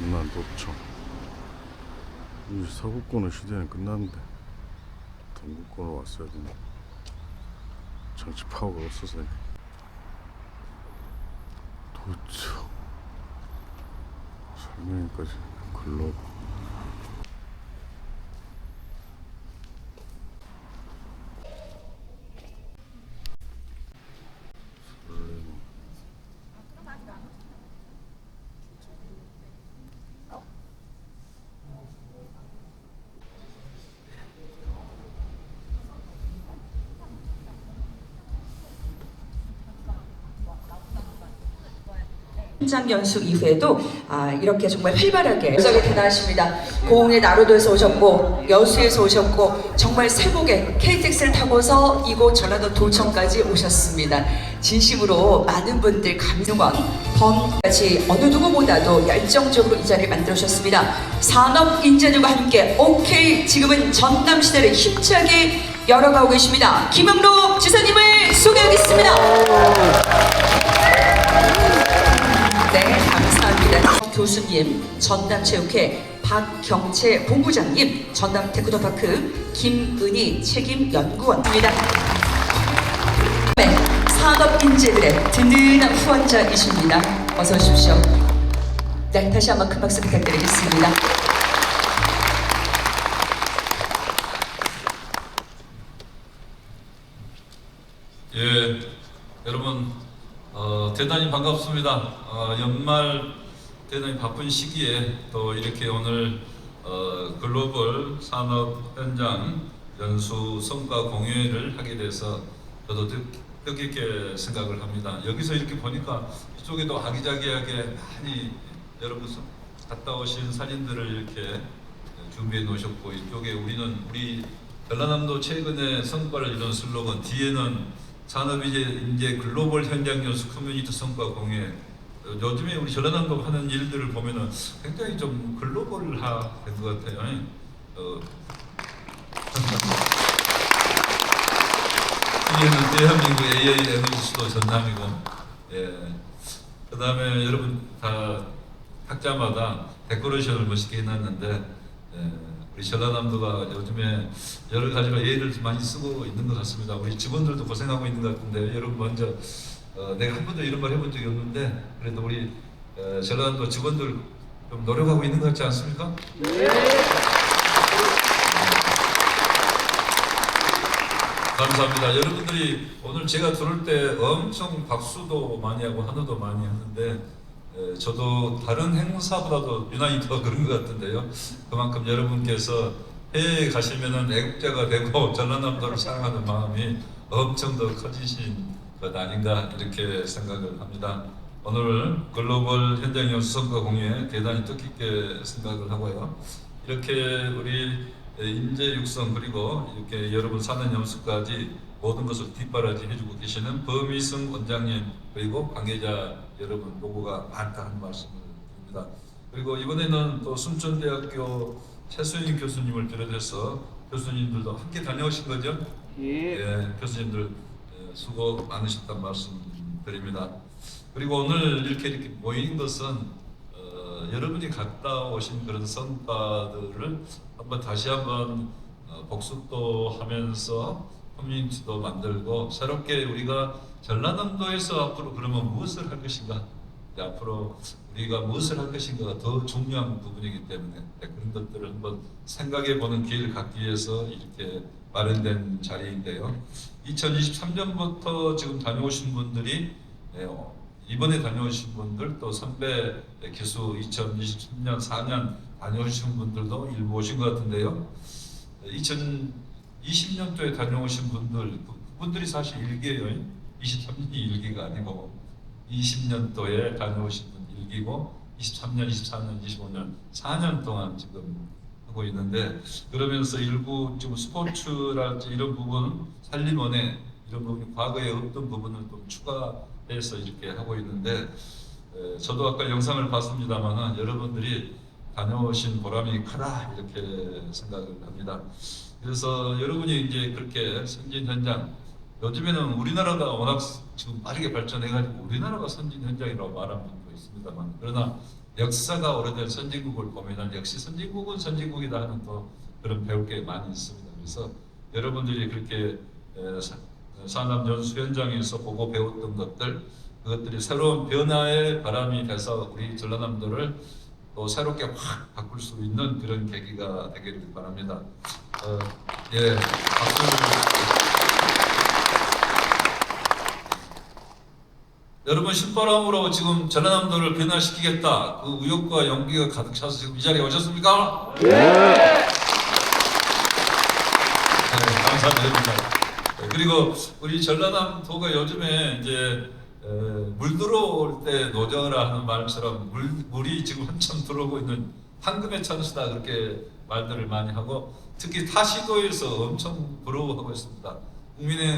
노청. 이 서구권의 시대는 끝났는데 동구권으로 왔어야 되네. 정치 파워가 없어서. 도청 설명까지 글로. 현장 연수 이후에도 이렇게 정말 활발하게 역사가 대단하십니다. 고흥의 나로도에서 오셨고 여수에서 오셨고 정말 세곡에 KTX를 타고서 이곳 전라도 도청까지 오셨습니다. 진심으로 많은 분들 감동원 범같이 어느 누구보다도 열정적으로 이 자리를 만들어 주셨습니다. 산업 인재들과 함께 OK 지금은 전남 시대를 힘차게 열어가고 계십니다. 김영록 지사님을 소개하겠습니다. 네, 감사합니다. 교수님, 전남체육회 박경채 본부장님, 전남 테크노파크 김은희 책임연구원입니다. 네, 산업인재들의 든든한 후원자이십니다. 어서 오십시오. 네, 다시 한번 큰 박수 부탁드리겠습니다. 예, 여러분 대단히 반갑습니다. 연말 대단히 바쁜 시기에 또 이렇게 오늘 글로벌 산업 현장 연수 성과 공유회를 하게 돼서 저도 뜻깊게 생각을 합니다. 여기서 이렇게 보니까 이쪽에도 아기자기하게 많이 여러분 갔다 오신 사진들을 이렇게 준비해 놓으셨고, 이쪽에 우리 전라남도 최근의 성과를 이룬 슬로건 뒤에는 산업인재 글로벌 현장 연수 커뮤니티 성과 공유회. 요즘에 우리 전라남도 하는 일들을 보면은 굉장히 좀 글로벌화 된 것 같아요. 뒤에는 대한민국 AI 에너지 수도 전남이고, 예. 그 다음에 여러분 다 각자마다 데코레이션을 멋있게 해놨는데, 예. 우리 전라남도가 요즘에 여러 가지로 예를 많이 쓰고 있는 것 같습니다. 우리 직원들도 고생하고 있는 것 같은데, 여러분 먼저 내가 한 번도 이런 말 해본 적이 없는데 그래도 우리 전라남도 직원들 좀 노력하고 있는 것 같지 않습니까? 네. 감사합니다. 여러분들이 오늘 제가 들을 때 엄청 박수도 많이 하고 한호도 많이 하는데 저도 다른 행사보다도 유난히 더 그런 것 같은데요. 그만큼 여러분께서 해외에 가시면은 애국자가 되고 전라남도를 사랑하는 마음이 엄청 더 커지신 것 아닌가 이렇게 생각을 합니다. 오늘 글로벌 현장 연수 성과 공유에 대단히 뜻깊게 생각을 하고요. 이렇게 우리 인재 육성 그리고 이렇게 여러분 사는 연수까지 모든 것을 뒷바라지 해주고 계시는 범희승 원장님 그리고 관계자 여러분 노고가 많다 하는 말씀을 드립니다. 그리고 이번에는 또 순천대학교 최수인 교수님을 비롯해서 교수님들도 함께 다녀오신 거죠? 예, 교수님들 수고 많으셨다는 말씀 드립니다. 그리고 오늘 이렇게 모인 것은 여러분이 갔다 오신 그런 성과들을 다시 한번 복습도 하면서 커뮤니티도 만들고 새롭게 우리가 전라남도에서 앞으로 그러면 무엇을 할 것인가, 앞으로 우리가 무엇을 할 것인가가 더 중요한 부분이기 때문에 그런 것들을 한번 생각해 보는 기회를 갖기 위해서 이렇게 마련된 자리인데요. 2023년부터 지금 다녀오신 분들이 이번에 다녀오신 분들 또 선배 기수 2023년 4년 다녀오신 분들도 일부 오신 것 같은데요. 2020년도에 다녀오신 그분들이 사실 일기예요. 23년이 일기가 아니고 20년도에 다녀오신 분 일기고 23년, 24년, 25년 4년 동안 지금 하고 있는데, 그러면서 일부 지금 스포츠랄지 이런 부분 살림원에 이런 부분이 과거에 없던 부분을 좀 추가해서 이렇게 하고 있는데, 저도 아까 영상을 봤습니다만 여러분들이 다녀오신 보람이 크다 이렇게 생각을 합니다. 그래서 여러분이 이제 그렇게 선진 현장, 요즘에는 우리나라가 워낙 지금 빠르게 발전해가지고 우리나라가 선진 현장이라고 말하는 분도 있습니다만, 그러나 역사가 오래된 선진국을 보면은 역시 선진국은 선진국이다 하는 또 그런 배울 게 많이 있습니다. 그래서 여러분들이 그렇게 산업 연수 현장에서 보고 배웠던 것들, 그것들이 새로운 변화의 바람이 돼서 우리 전라남도를 또 새롭게 확 바꿀 수 있는 그런 계기가 되기를 바랍니다. 예, 박수. 여러분 신바람으로 지금 전라남도를 변화시키겠다. 그 의욕과 용기가 가득 차서 지금 이 자리에 오셨습니까? 네. 감사드립니다. 그리고 우리 전라남도가 요즘에 이제 물 들어올 때 노져라 하는 말처럼 물이 지금 한참 들어오고 있는 황금의 찬스다 그렇게 말들을 많이 하고 특히 타 시도에서 엄청 부러워하고 있습니다.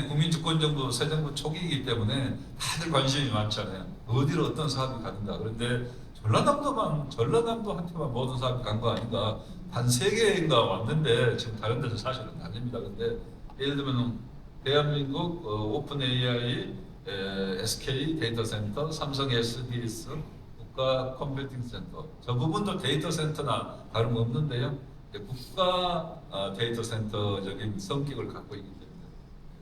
국민주권정부 새 정부 초기이기 때문에 다들 관심이 많잖아요. 어디로 어떤 사업이 가는가. 그런데 전라남도한테만 모든 사업이 간 거 아닌가. 한 3개인가 왔는데 지금 다른 데서 사실은 아닙니다. 근데 예를 들면 대한민국 오픈 AI, SK 데이터 센터, 삼성 SDS 국가 컴퓨팅 센터. 저 부분도 데이터 센터나 다름없는데요. 국가 데이터 센터적인 성격을 갖고 있기 때문에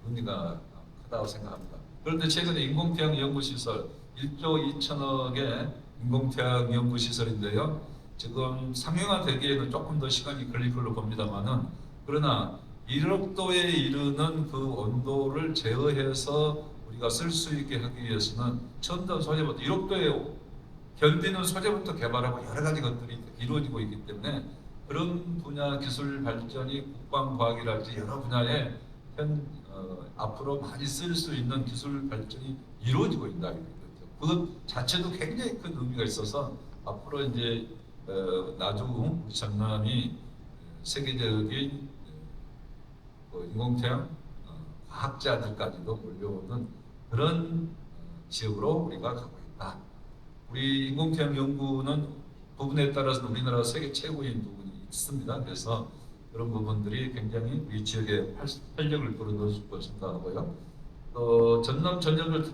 의미가 크다고 생각합니다. 그런데 최근에 인공태양 연구시설 1조 2천억의 인공태양 연구시설인데요. 지금 상용화되기에는 조금 더 시간이 걸릴 걸로 봅니다만은 그러나 1억도에 이르는 그 온도를 제어해서 우리가 쓸 수 있게 하기 위해서는 첨단 소재부터 1억도에 견디는 소재부터 개발하고 여러 가지 것들이 이루어지고 있기 때문에 그런 분야 기술 발전이 국방과학이랄지 여러 분야에 앞으로 많이 쓸 수 있는 기술 발전이 이루어지고 있다. 그것 자체도 굉장히 큰 의미가 있어서 앞으로 이제 나중 우리 전남이 세계적인 인공태양 과학자들까지도 몰려오는 그런 지역으로 우리가 가고 있다. 우리 인공태양 연구는 부분에 따라서 우리나라 세계 최고인 부분이 있습니다. 그래서 그런 부분들이 굉장히 우리 지역에 활력을 불어넣을 것이다 하고요. 또 전남 전력을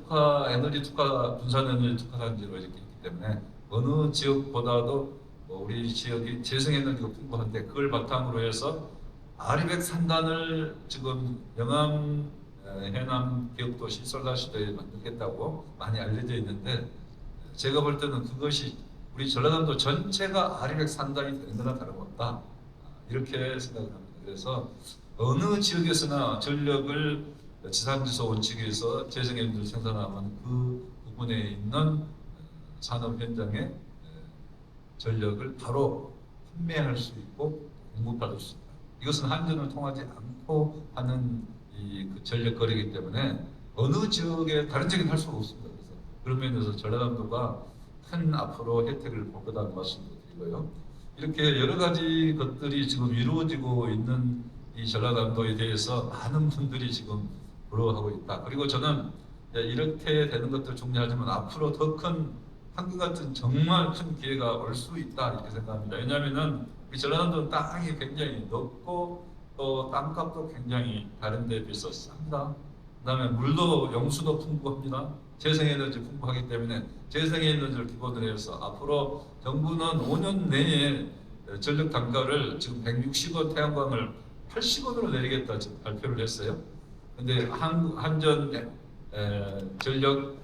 에너지 특화, 분산 에너지 특화 단지로 이렇게 있기 때문에 어느 지역보다도 우리 지역이 재생에너지가 풍부한데 그걸 바탕으로 해서 아리백 산단을 지금 영암 해남 기업도시 솔라시도에 만들겠다고 많이 알려져 있는데 제가 볼 때는 그것이 우리 전라남도 전체가 아리백 산단이 되는 거나 다름없다. 이렇게 생각을 합니다. 그래서 어느 지역에서나 전력을 지상지수 원칙에서 재생에너지를 생산하면 그 부분에 있는 산업 현장에 전력을 바로 판매할 수 있고 공급받을 수 있다. 이것은 한전을 통하지 않고 하는 그 전력 거래이기 때문에 어느 지역에 다른 지역은 할 수가 없습니다. 그래서 그런 면에서 전라남도가 큰 앞으로 혜택을 볼 거다는 말씀도 드리고요. 이렇게 여러 가지 것들이 지금 이루어지고 있는 이 전라남도에 대해서 많은 분들이 지금 부러워하고 있다. 그리고 저는 이렇게 되는 것도 중요하지만 앞으로 더 큰 한국 같은 정말 큰 기회가 올 수 있다 이렇게 생각합니다. 왜냐하면은 우리 전라남도는 땅이 굉장히 넓고 또 땅값도 굉장히 다른 데에 비해서 쌉니다. 그다음에 물도 용수도 풍부합니다. 재생에너지 풍부하기 때문에 재생에너지를 기본으로 해서 앞으로 정부는 5년 내에 전력 단가를 지금 160원 태양광을 80원으로 내리겠다 지금 발표를 했어요. 근데 한전 전력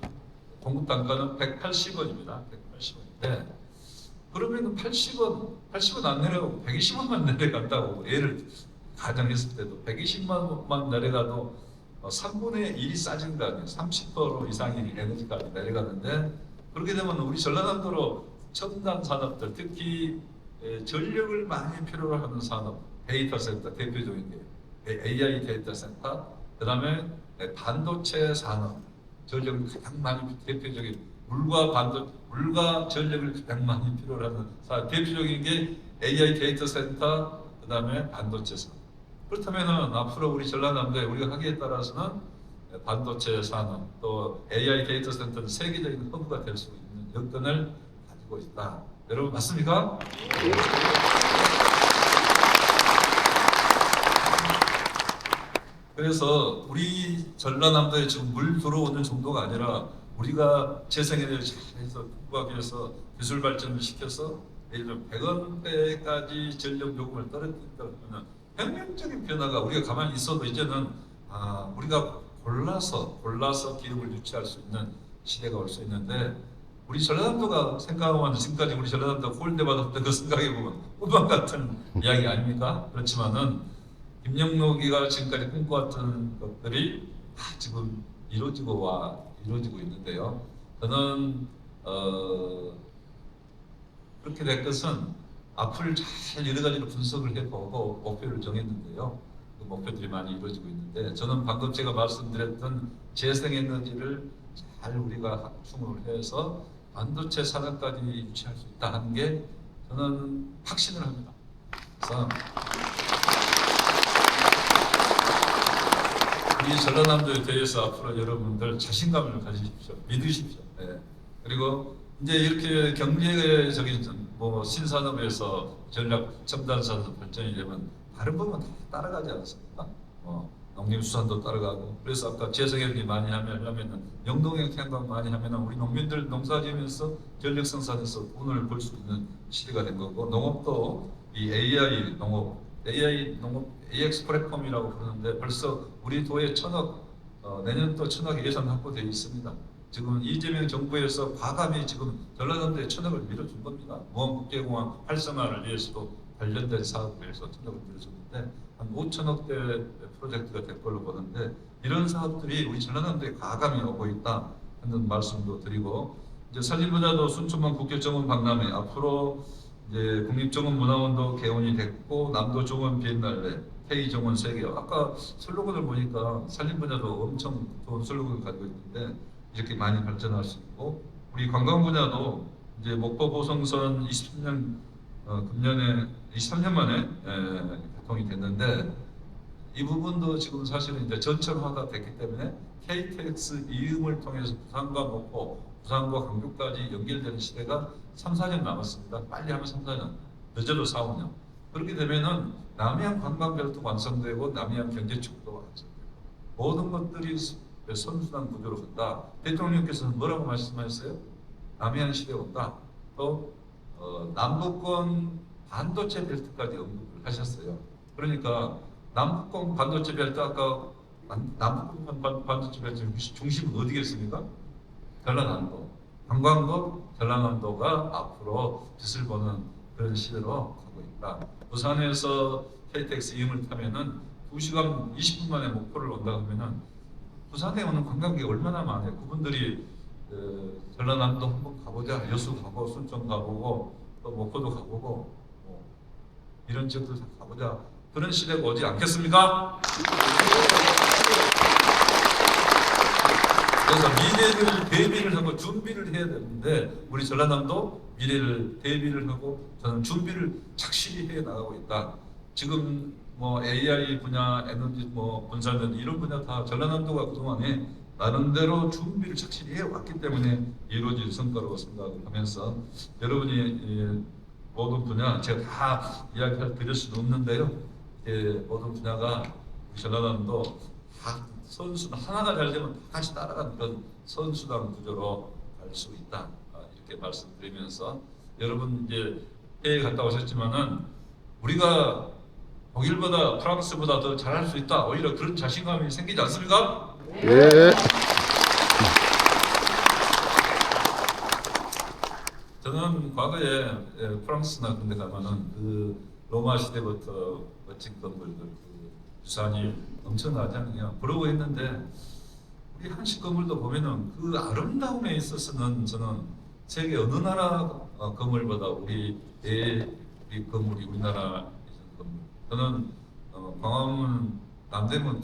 공급 단가는 180원입니다. 180원인데 그러면 80원 안 내려가고 120원만 내려간다고 예를 가정했을 때도 120원만 내려가도 3분의 1이 싸진 거 아니에요. 30% 이상의 에너지가 내려가는데 그렇게 되면 우리 전라남도로 첨단 산업들 특히 전력을 많이 필요로 하는 산업 데이터 센터 대표적인 게 AI 데이터 센터 그 다음에 반도체 산업 전력을 가장 많이 대표적인 물과 전력을 가장 많이 필요로 하는 산업 대표적인 게 AI 데이터 센터 그 다음에 반도체 산업 그렇다면 앞으로 우리 전라남도에 우리가 하기에 따라서는 반도체 산업 또 AI 데이터 센터는 세계적인 허브가 될 수 있는 여건을 가지고 있다. 여러분 맞습니까? 그래서 우리 전라남도에 지금 물 들어오는 정도가 아니라 우리가 재생에너지 잘해서 풍부하게 해서 기술 발전을 시켜서 예를 들어 100원대까지 전력 요금을 떨어뜨린다 그러면 혁명적인 변화가 우리가 가만히 있어도 이제는 우리가 골라서 기업을 유치할 수 있는 시대가 올 수 있는데 우리 전라남도가 생각하면 지금까지 우리 전라남도 홀대 받았던 그 생각해보면 꿈만 같은 이야기 아닙니까? 그렇지만은 김영록이가 지금까지 꿈꿔왔던 것들이 다 지금 이루어지고 있는데요. 저는 그렇게 될 것은 앞을 잘 여러 가지로 분석을 해보고 목표를 정했는데요. 그 목표들이 많이 이루어지고 있는데 저는 방금 제가 말씀드렸던 재생에너지를 잘 우리가 합충을 해서 반도체 산업까지 유치할 수 있다 하는 게 저는 확신을 합니다. 그래서 우리 전라남도에 대해서 앞으로 여러분들 자신감을 가지십시오. 믿으십시오. 네. 그리고 이제 이렇게 경제적인 뭐 신산업에서 전략 첨단 산업 발전이 되면 다른 부분 다 따라가지 않습니까? 농림수산도 따라가고 그래서 아까 재생에너지 많이 하면은 영동형 태양광 많이 하면은 우리 농민들 농사지으면서 전력 생산해서 돈을 벌 수 있는 시대가 된 거고 농업도 이 AI 농업 AX 플랫폼이라고 부르는데 벌써 우리 도에 1,000억 내년도 1,000억 예산 확보되어 있습니다. 지금 이재명 정부에서 과감히 지금 전라남도에 1,000억을 밀어준 겁니다. 무안국제공항 활성화를 위해서도 관련된 사업을 위해서 1,000억을 밀어줬는데 한 5,000억대 프로젝트가 될 걸로 보는데 이런 사업들이 우리 전라남도에 과감히 오고 있다 하는 말씀도 드리고 이제 산림분야도 순천만 국제정원 박람회 앞으로 이제 국립정원문화원도 개원이 됐고 남도정원 비엔날레 K정원 세계 아까 슬로건을 보니까 산림분야도 엄청 좋은 슬로건을 가지고 있는데 이렇게 많이 발전할 수 있고 우리 관광 분야도 이제 목포 보성선 23년 만에 개통이 됐는데 이 부분도 지금 사실은 이제 전철화가 됐기 때문에 KTX 이음을 통해서 부산과 목포, 부산과 강주까지 연결되는 시대가 3, 4년 남았습니다. 빨리 하면 3, 4년, 늦어도 4, 5년. 그렇게 되면은 남해안 관광별도 완성되고 남해안 경제축도 완성되고 모든 것들이 선순환 구조로 간다. 대통령께서는 뭐라고 말씀하셨어요? 남해안 시대 온다. 또 남북권 반도체 벨트까지 언급을 하셨어요. 그러니까 남북권 반도체 벨트 아까 남북권 반도체 벨트 중심은 어디겠습니까? 전라남도. 관광도 전라남도가 앞으로 빛을 보는 그런 시대로 가고 있다. 부산에서 KTX 이음을 타면은 2시간 20분 만에 목포를 온다 하면은 부산에 오는 관광객이 얼마나 많아요. 그분들이 전라남도 한번 가보자. 여수 가고 순천 가보고 또 목포도 가보고 이런 지역들 다 가보자. 그런 시대가 오지 않겠습니까? 그래서 미래를 대비를 하고 준비를 해야 되는데 우리 전라남도 미래를 대비를 하고 저는 준비를 착실히 해 나가고 있다. 지금 뭐 AI 분야, 에너지 뭐 분산전 이런 분야 다 전라남도가 그동안에 나름대로 준비를 착실히 해왔기 때문에 이루어진 성과라고 생각을 하면서 여러분이 모든 분야 제가 다 이야기할 드릴 수는 없는데요. 모든 분야가 우리 전라남도 다 선수단 하나가 잘 되면 다 같이 따라가는 그런 선수단 구조로 갈 수 있다. 이렇게 말씀드리면서 여러분 이제 해외 갔다 오셨지만은 우리가 독일보다 프랑스보다 더 잘할 수 있다. 오히려 그런 자신감이 생기지 않습니까? 예. 저는 과거에 프랑스나 그런 데 가면은 그 로마 시대부터 멋진 건물들 그 부산이 엄청나잖아요. 부러워했는데 우리 한식 건물도 보면은 그 아름다움에 있어서는 저는 세계 어느 나라 건물보다 우리 건물이 우리나라 건물. 저는 광화문 남대문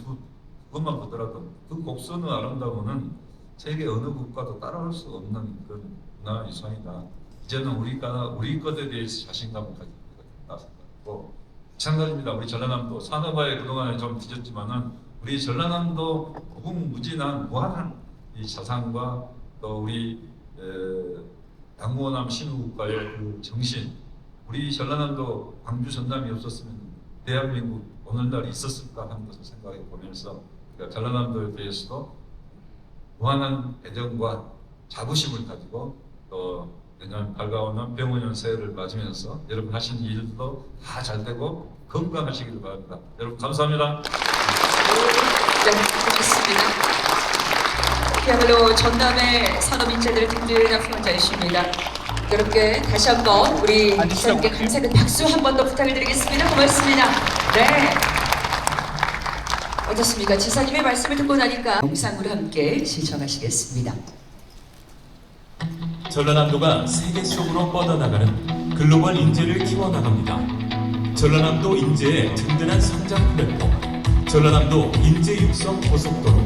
그것만 보더라도 그 곡선의 아름다움은 세계 어느 국가도 따라올 수 없는 그런 문화유산이다. 이제는 우리 것에 대해서 자신감을 가지고 있다 생각하고 마찬가지입니다. 우리 전라남도 산업화에 그동안에 좀 뒤졌지만은 우리 전라남도 무궁무진한 무한한 이 자산과 또 우리 양호남 신우국가의 그 정신, 우리 전라남도 광주 전남이 없었으면 대한민국 오늘날 있었을까 하는 것을 생각해 보면서 그러니까 전라남도에 대해서도 무한한 애정과 자부심을 가지고 또 내년 밝아오는 병원년 새해를 맞으면서 여러분 하신 일도 다 잘 되고 건강하시기를 바랍니다. 여러분 감사합니다. 네, 고맙습니다. 그야말로 전남의 산업인재들의 든든한 후원자이십니다. 여러분께 다시 한번 우리 기사님께 감사의 박수 한 번 더 부탁을 드리겠습니다. 고맙습니다. 네. 어떻습니까? 지사님의 말씀을 듣고 나니까 영상으로 함께 시청하시겠습니다. 전라남도가 세계 속으로 뻗어나가는 글로벌 인재를 키워나갑니다. 전라남도 인재의 든든한 성장 플랫폼, 전라남도 인재 육성 고속도로,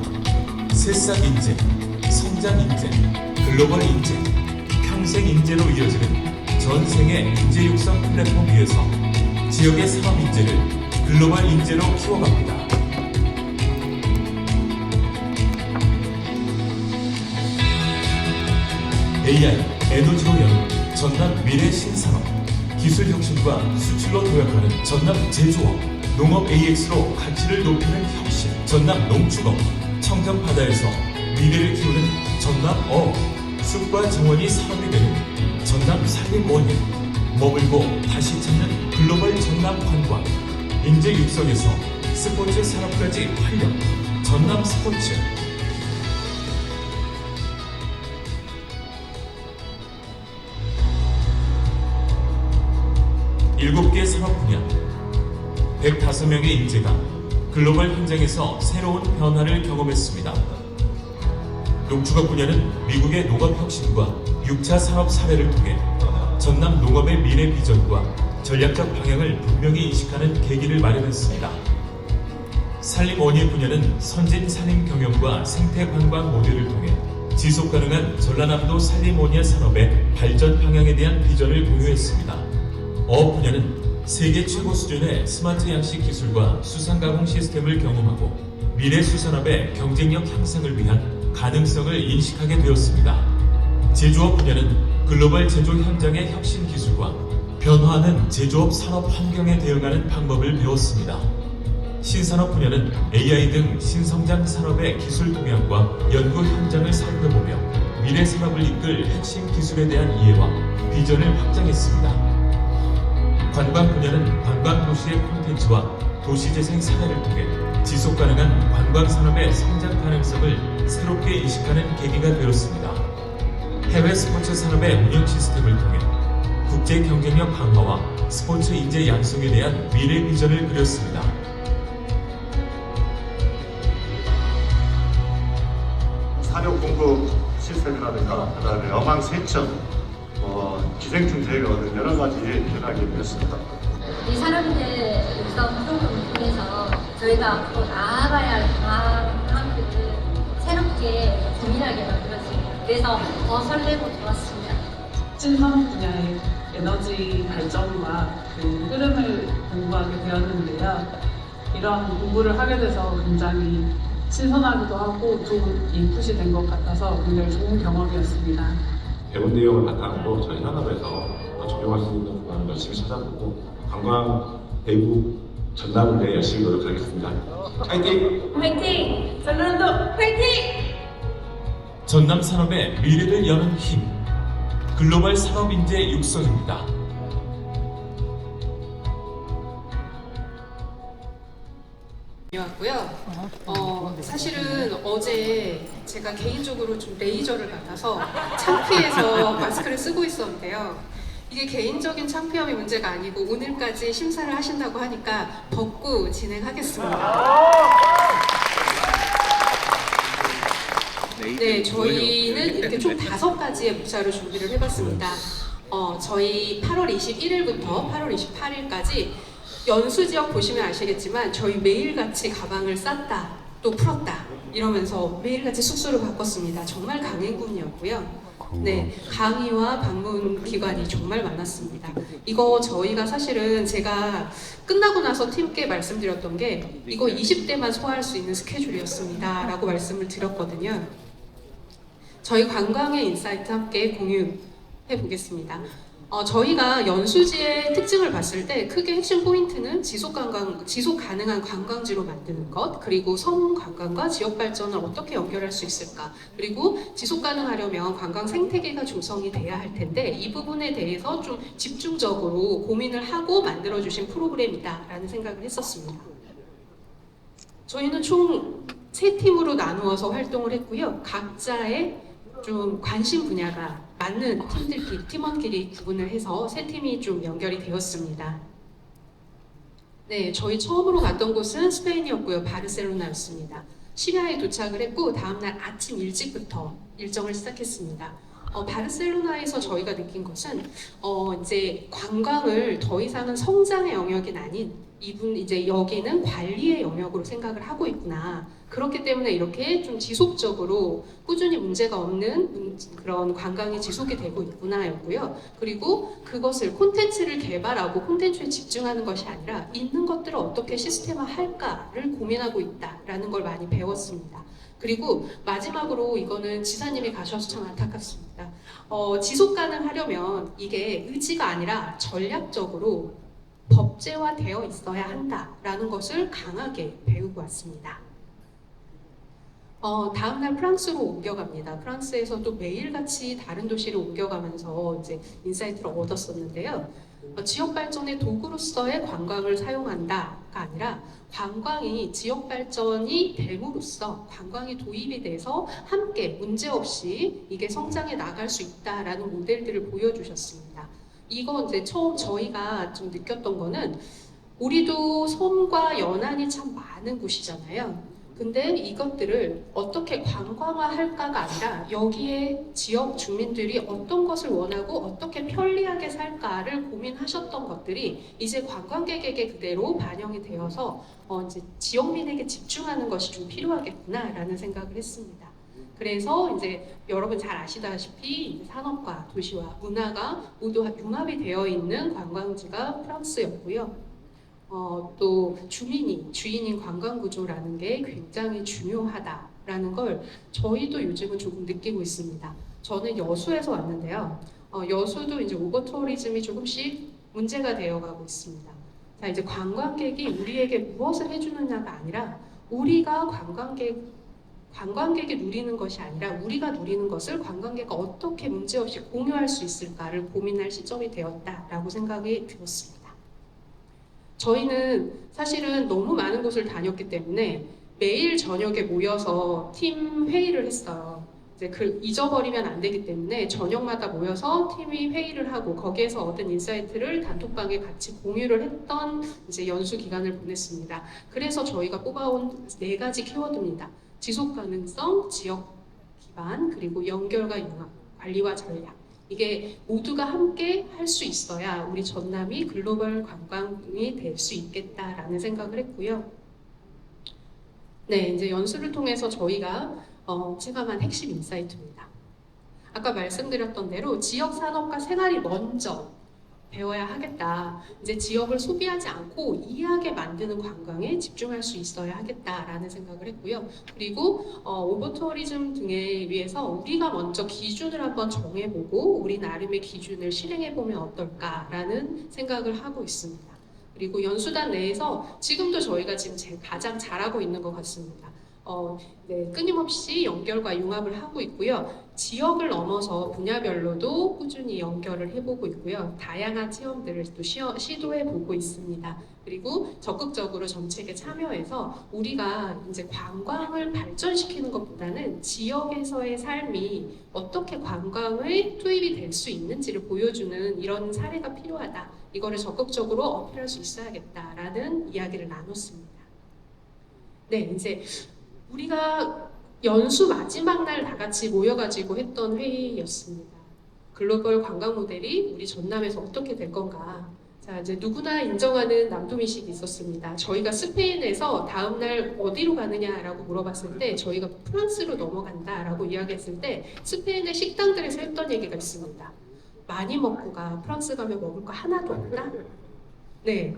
새싹 인재, 성장 인재, 글로벌 인재, 평생 인재로 이어지는 전생의 인재 육성 플랫폼 위에서 지역의 산업 인재를 글로벌 인재로 키워갑니다. AI, 에너지로 여는 전남 미래 신산업, 기술 혁신과 수출로 도약하는 전남 제조업, 농업 AX로 가치를 높이는 혁신, 전남 농축업, 청정 바다에서 미래를 키우는 전남 어업, 숲과 정원이 산업이 되는 전남 산림 원예, 머물고 다시 찾는 글로벌 전남 관광, 인재 육성에서 스포츠 산업까지 활력, 전남 스포츠. 7개 산업 분야, 105명의 인재가 글로벌 현장에서 새로운 변화를 경험했습니다. 농축업 분야는 미국의 농업 혁신과 6차 산업 사례를 통해 전남 농업의 미래 비전과 전략적 방향을 분명히 인식하는 계기를 마련했습니다. 산림 원예 분야는 선진 산림 경영과 생태 관광 모델을 통해 지속 가능한 전라남도 산림 원예 산업의 발전 방향에 대한 비전을 공유했습니다. 어업 분야는 세계 최고 수준의 스마트 양식 기술과 수산 가공 시스템을 경험하고 미래 수산업의 경쟁력 향상을 위한 가능성을 인식하게 되었습니다. 제조업 분야는 글로벌 제조 현장의 혁신 기술과 변화하는 제조업 산업 환경에 대응하는 방법을 배웠습니다. 신산업 분야는 AI 등 신성장 산업의 기술 동향과 연구 현장을 살펴보며 미래 산업을 이끌 핵심 기술에 대한 이해와 비전을 확장했습니다. 관광 분야는 관광 도시의 콘텐츠와 도시재생 사례를 통해 지속 가능한 관광 산업의 성장 가능성을 새롭게 인식하는 계기가 되었습니다. 해외 스포츠 산업의 운영 시스템을 통해 국제 경쟁력 강화와 스포츠 인재 양성에 대한 미래 비전을 그렸습니다. 사료 공급 시스템이라든가 그다음에 어망 세척 기생충 제거 등 여러 가지 변하게 되었습니다. 이 산업인재 육성 프로그램을 통해서 저희가 앞으로 나아가야 할 방안들을 새롭게 고민하게 만들었습니다. 그래서 더 설레고 좋았습니다. 신산업 분야의 에너지 발전과 그 흐름을 공부하게 되었는데요. 이러한 공부를 하게 돼서 굉장히 신선하기도 하고 좋은 인풋이 된 것 같아서 굉장히 좋은 경험이었습니다. 배운 내용을 바탕으로 저희 현업에서 적용할 수 있는 부분을 열심히 찾아보고 관광 대구 전남을 위해 열심히 노력하겠습니다. 화이팅! 화이팅! 전라남도 화이팅! 전남 산업의 미래를 여는 힘, 글로벌 산업 인재 육성입니다. 왔고요. 사실은 어제 제가 개인적으로 좀 레이저를 받아서 창피해서 마스크를 쓰고 있었는데요. 이게 개인적인 창피함의 문제가 아니고 오늘까지 심사를 하신다고 하니까 벗고 진행하겠습니다. 네, 저희는 이렇게 총 5가지의 목차를 준비를 해봤습니다. 저희 8월 21일부터 8월 28일까지 연수 지역 보시면 아시겠지만 저희 매일같이 가방을 쌌다 또 풀었다 이러면서 매일같이 숙소를 바꿨습니다. 정말 강행군이었고요. 네, 강의와 방문 기관이 정말 많았습니다. 이거 저희가 사실은 제가 끝나고 나서 팀께 말씀드렸던 게 이거 20대만 소화할 수 있는 스케줄이었습니다 라고 말씀을 드렸거든요. 저희 관광의 인사이트 함께 공유해 보겠습니다. 저희가 연수지의 특징을 봤을 때 크게 핵심 포인트는 지속 가능한 관광지로 만드는 것, 그리고 섬 관광과 지역 발전을 어떻게 연결할 수 있을까, 그리고 지속 가능하려면 관광 생태계가 조성이 돼야 할 텐데 이 부분에 대해서 좀 집중적으로 고민을 하고 만들어주신 프로그램이다라는 생각을 했었습니다. 저희는 총 3팀으로 나누어서 활동을 했고요. 각자의 좀 관심 분야가 맞는 팀원끼리 구분을 해서 3팀이 좀 연결이 되었습니다. 네, 저희 처음으로 갔던 곳은 스페인이었고요. 바르셀로나였습니다. 시리아에 도착을 했고 다음날 아침 일찍부터 일정을 시작했습니다. 바르셀로나에서 저희가 느낀 것은 이제 관광을 더 이상은 성장의 영역이 아닌 이제 여기는 관리의 영역으로 생각을 하고 있구나. 그렇기 때문에 이렇게 좀 지속적으로 꾸준히 문제가 없는 그런 관광이 지속이 되고 있구나였고요. 그리고 그것을 콘텐츠를 개발하고 콘텐츠에 집중하는 것이 아니라 있는 것들을 어떻게 시스템화할까를 고민하고 있다라는 걸 많이 배웠습니다. 그리고 마지막으로 이거는 지사님이 가셔서 참 안타깝습니다. 지속 가능하려면 이게 의지가 아니라 전략적으로 법제화되어 있어야 한다라는 것을 강하게 배우고 왔습니다. 다음날 프랑스로 옮겨갑니다. 프랑스에서 또 매일같이 다른 도시를 옮겨가면서 이제 인사이트를 얻었었는데요. 지역 발전의 도구로서의 관광을 사용한다가 아니라 관광이 지역 발전이 됨으로써 관광이 도입이 돼서 함께 문제없이 이게 성장해 나갈 수 있다라는 모델들을 보여주셨습니다. 이거 이제 처음 저희가 좀 느꼈던 거는 우리도 섬과 연안이 참 많은 곳이잖아요. 근데 이것들을 어떻게 관광화할까가 아니라 여기에 지역 주민들이 어떤 것을 원하고 어떻게 편리하게 살까를 고민하셨던 것들이 이제 관광객에게 그대로 반영이 되어서 이제 지역민에게 집중하는 것이 좀 필요하겠구나라는 생각을 했습니다. 그래서 이제 여러분 잘 아시다시피 산업과 도시와 문화가 모두 융합이 되어 있는 관광지가 프랑스였고요. 또 주인인 관광구조라는 게 굉장히 중요하다라는 걸 저희도 요즘은 조금 느끼고 있습니다. 저는 여수에서 왔는데요. 여수도 이제 오버투어리즘이 조금씩 문제가 되어가고 있습니다. 자, 이제 관광객이 우리에게 무엇을 해주느냐가 아니라 우리가 관광객이 누리는 것이 아니라 우리가 누리는 것을 관광객과 어떻게 문제없이 공유할 수 있을까를 고민할 시점이 되었다라고 생각이 들었습니다. 저희는 사실은 너무 많은 곳을 다녔기 때문에 매일 저녁에 모여서 팀 회의를 했어요. 이제 잊어버리면 안 되기 때문에 저녁마다 모여서 팀이 회의를 하고 거기에서 얻은 인사이트를 단톡방에 같이 공유를 했던 이제 연수 기간을 보냈습니다. 그래서 저희가 뽑아온 4가지 키워드입니다. 지속 가능성, 지역 기반, 그리고 연결과 융합, 관리와 전략. 이게 모두가 함께 할 수 있어야 우리 전남이 글로벌 관광이 될 수 있겠다라는 생각을 했고요. 네, 이제 연수를 통해서 저희가 체감한 핵심 인사이트입니다. 아까 말씀드렸던 대로 지역 산업과 생활이 먼저 배워야 하겠다. 이제 지역을 소비하지 않고 이해하게 만드는 관광에 집중할 수 있어야 하겠다라는 생각을 했고요. 그리고 오버투어리즘 등에 위해서 우리가 먼저 기준을 한번 정해보고 우리 나름의 기준을 실행해보면 어떨까라는 생각을 하고 있습니다. 그리고 연수단 내에서 지금도 저희가 지금 가장 잘하고 있는 것 같습니다. 네, 끊임없이 연결과 융합을 하고 있고요. 지역을 넘어서 분야별로도 꾸준히 연결을 해보고 있고요. 다양한 체험들을 또 시도해보고 있습니다. 그리고 적극적으로 정책에 참여해서 우리가 이제 관광을 발전시키는 것보다는 지역에서의 삶이 어떻게 관광에 투입이 될 수 있는지를 보여주는 이런 사례가 필요하다. 이거를 적극적으로 어필할 수 있어야겠다라는 이야기를 나눴습니다. 네, 이제 우리가 연수 마지막 날 다 같이 모여가지고 했던 회의였습니다. 글로벌 관광 모델이 우리 전남에서 어떻게 될 건가. 자, 이제 누구나 인정하는 남도민식이 있었습니다. 저희가 스페인에서 다음날 어디로 가느냐라고 물어봤을 때 저희가 프랑스로 넘어간다라고 이야기했을 때 스페인의 식당들에서 했던 얘기가 있습니다. 많이 먹고 가. 프랑스 가면 먹을 거 하나도 없다? 네,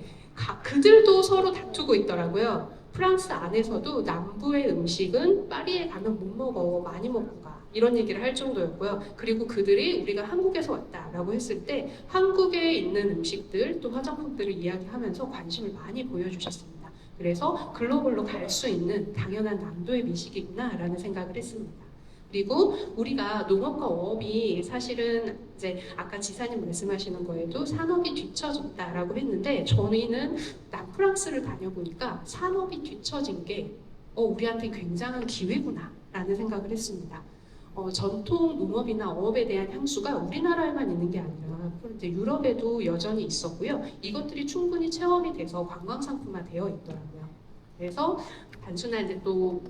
그들도 서로 다투고 있더라고요. 프랑스 안에서도 남부의 음식은 파리에 가면 못 먹어, 많이 먹고 가, 이런 얘기를 할 정도였고요. 그리고 그들이 우리가 한국에서 왔다라고 했을 때 한국에 있는 음식들 또 화장품들을 이야기하면서 관심을 많이 보여주셨습니다. 그래서 글로벌로 갈 수 있는 당연한 남도의 미식이구나라는 생각을 했습니다. 그리고 우리가 농업과 어업이 사실은 이제 아까 지사님 말씀하시는 거에도 산업이 뒤처졌다라고 했는데 저희는 남프랑스를 다녀보니까 산업이 뒤처진 게 우리한테 굉장한 기회구나라는 생각을 했습니다. 전통 농업이나 어업에 대한 향수가 우리나라에만 있는 게 아니라 이제 유럽에도 여전히 있었고요. 이것들이 충분히 체험이 돼서 관광 상품화 되어 있더라고요. 그래서 단순한 이제 또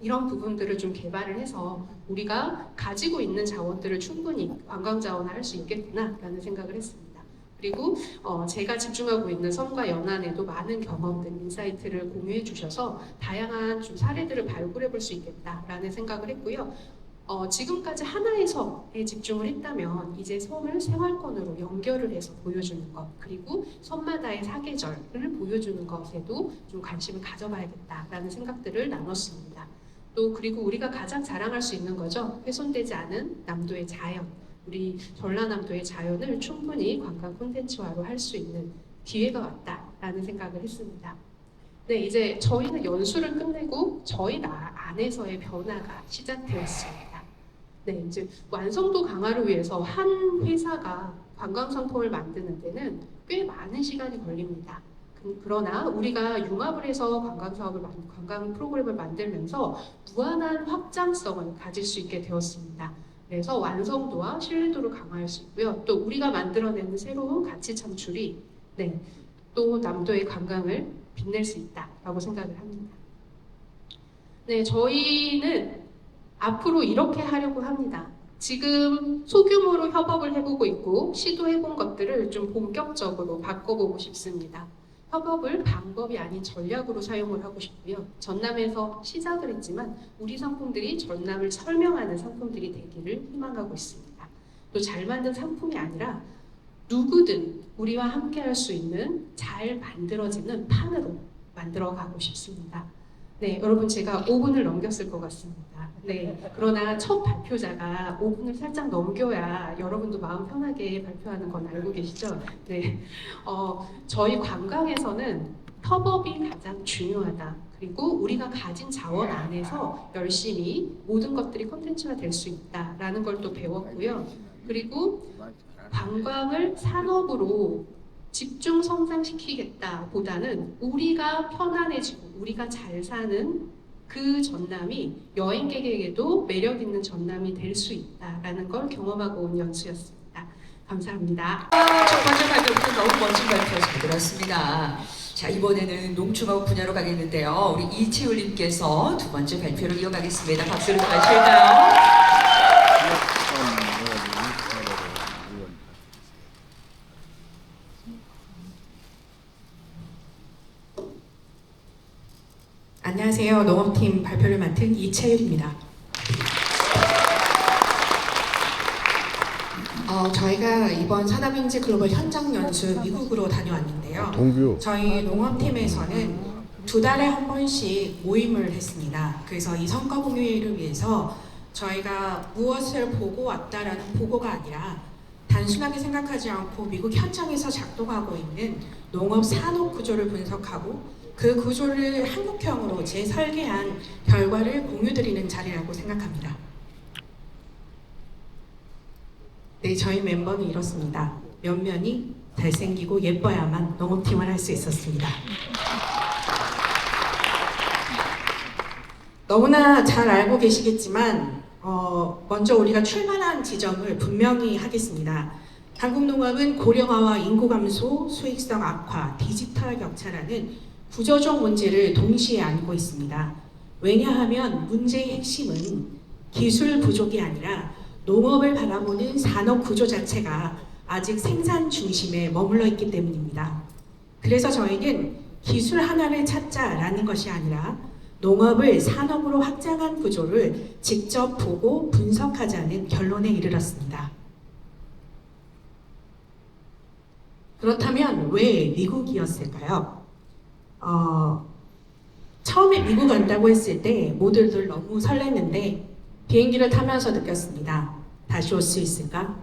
이런 부분들을 좀 개발을 해서 우리가 가지고 있는 자원들을 충분히 관광 자원화할 수 있겠구나라는 생각을 했습니다. 그리고 제가 집중하고 있는 섬과 연안에도 많은 경험들, 인사이트를 공유해 주셔서 다양한 좀 사례들을 발굴해 볼 수 있겠다라는 생각을 했고요. 지금까지 하나의 섬에 집중을 했다면 이제 섬을 생활권으로 연결을 해서 보여주는 것, 그리고 섬마다의 사계절을 보여주는 것에도 좀 관심을 가져봐야겠다라는 생각들을 나눴습니다. 또 그리고 우리가 가장 자랑할 수 있는 거죠. 훼손되지 않은 남도의 자연, 우리 전라남도의 자연을 충분히 관광 콘텐츠화로 할 수 있는 기회가 왔다라는 생각을 했습니다. 네, 이제 저희는 연수를 끝내고 저희 안에서의 변화가 시작되었습니다. 네, 이제 완성도 강화를 위해서 한 회사가 관광 상품을 만드는 데는 꽤 많은 시간이 걸립니다. 그러나 우리가 융합을 해서 관광 프로그램을 만들면서 무한한 확장성을 가질 수 있게 되었습니다. 그래서 완성도와 신뢰도를 강화할 수 있고요. 또 우리가 만들어내는 새로운 가치 창출이 또 남도의 관광을 빛낼 수 있다라고 생각을 합니다. 네, 저희는 앞으로 이렇게 하려고 합니다. 지금 소규모로 협업을 해보고 있고 시도해본 것들을 좀 본격적으로 바꿔보고 싶습니다. 협업을 방법이 아닌 전략으로 사용을 하고 싶고요. 전남에서 시작을 했지만 우리 상품들이 전남을 설명하는 상품들이 되기를 희망하고 있습니다. 또 잘 만든 상품이 아니라 누구든 우리와 함께 할 수 있는 잘 만들어지는 판으로 만들어가고 싶습니다. 네, 여러분 제가 5분을 넘겼을 것 같습니다. 네, 그러나 첫 발표자가 5분을 살짝 넘겨야 여러분도 마음 편하게 발표하는 건 알고 계시죠? 네, 저희 관광에서는 협업이 가장 중요하다. 그리고 우리가 가진 자원 안에서 열심히 모든 것들이 콘텐츠가 될 수 있다라는 걸 또 배웠고요. 그리고 관광을 산업으로 집중 성장시키겠다 보다는 우리가 편안해지고 우리가 잘 사는 그 전남이 여행객에게도 매력 있는 전남이 될 수 있다라는 걸 경험하고 온 연수였습니다. 감사합니다. 첫 번째 발표부터 너무 멋진 발표 잘 들었습니다. 자, 이번에는 농축업 분야로 가겠는데요. 우리 이채율님께서 두 번째 발표를 이어가겠습니다. 박수를 부탁드릴까요? 안녕하세요. 농업팀 발표를 맡은 이채율입니다. 저희가 이번 산업인재 글로벌 현장 연수 미국으로 다녀왔는데요. 동규. 저희 농업팀에서는 2달에 한 번씩 모임을 했습니다. 그래서 이 성과 공유를 위해서 저희가 무엇을 보고 왔다라는 보고가 아니라 단순하게 생각하지 않고 미국 현장에서 작동하고 있는 농업 산업 구조를 분석하고 그 구조를 한국형으로 재설계한 결과를 공유드리는 자리라고 생각합니다. 네, 저희 멤버는 이렇습니다. 면면이 잘생기고 예뻐야만 농업팀을 할 수 있었습니다. 너무나 잘 알고 계시겠지만 먼저 우리가 출발한 지점을 분명히 하겠습니다. 한국 농업은 고령화와 인구 감소, 수익성 악화, 디지털 격차라는 구조적 문제를 동시에 안고 있습니다. 왜냐하면 문제의 핵심은 기술 부족이 아니라 농업을 바라보는 산업 구조 자체가 아직 생산 중심에 머물러 있기 때문입니다. 그래서 저희는 기술 하나를 찾자라는 것이 아니라 농업을 산업으로 확장한 구조를 직접 보고 분석하자는 결론에 이르렀습니다. 그렇다면 왜 미국이었을까요? 처음에 미국 간다고 했을 때 모두들 너무 설렜는데 비행기를 타면서 느꼈습니다. 다시 올 수 있을까?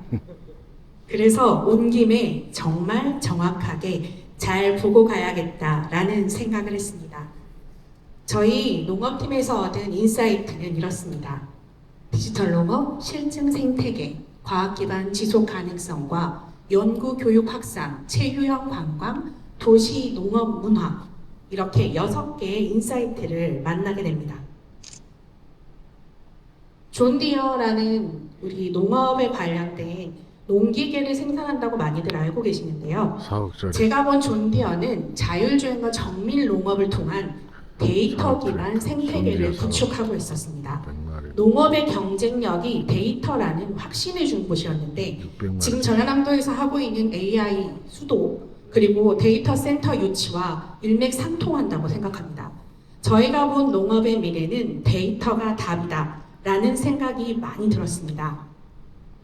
그래서 온 김에 정말 정확하게 잘 보고 가야겠다라는 생각을 했습니다. 저희 농업팀에서 얻은 인사이트는 이렇습니다. 디지털 농업, 실증 생태계, 과학 기반 지속 가능성과 연구 교육 확산, 체유형 관광, 도시 농업 문화 이렇게 6개의 인사이트를 만나게 됩니다. 존 디어라는 우리 농업에 관련된 농기계를 생산한다고 많이들 알고 계시는데요. 4억짜리. 제가 본 존 디어는 자율주행과 정밀 농업을 통한 데이터 기반 생태계를 구축하고 있었습니다. 100마리. 농업의 경쟁력이 데이터라는 확신을 준 곳이었는데 600마리. 지금 전라남도에서 하고 있는 AI 수도 그리고 데이터 센터 유치와 일맥상통한다고 생각합니다. 저희가 본 농업의 미래는 데이터가 답이다 라는 생각이 많이 들었습니다.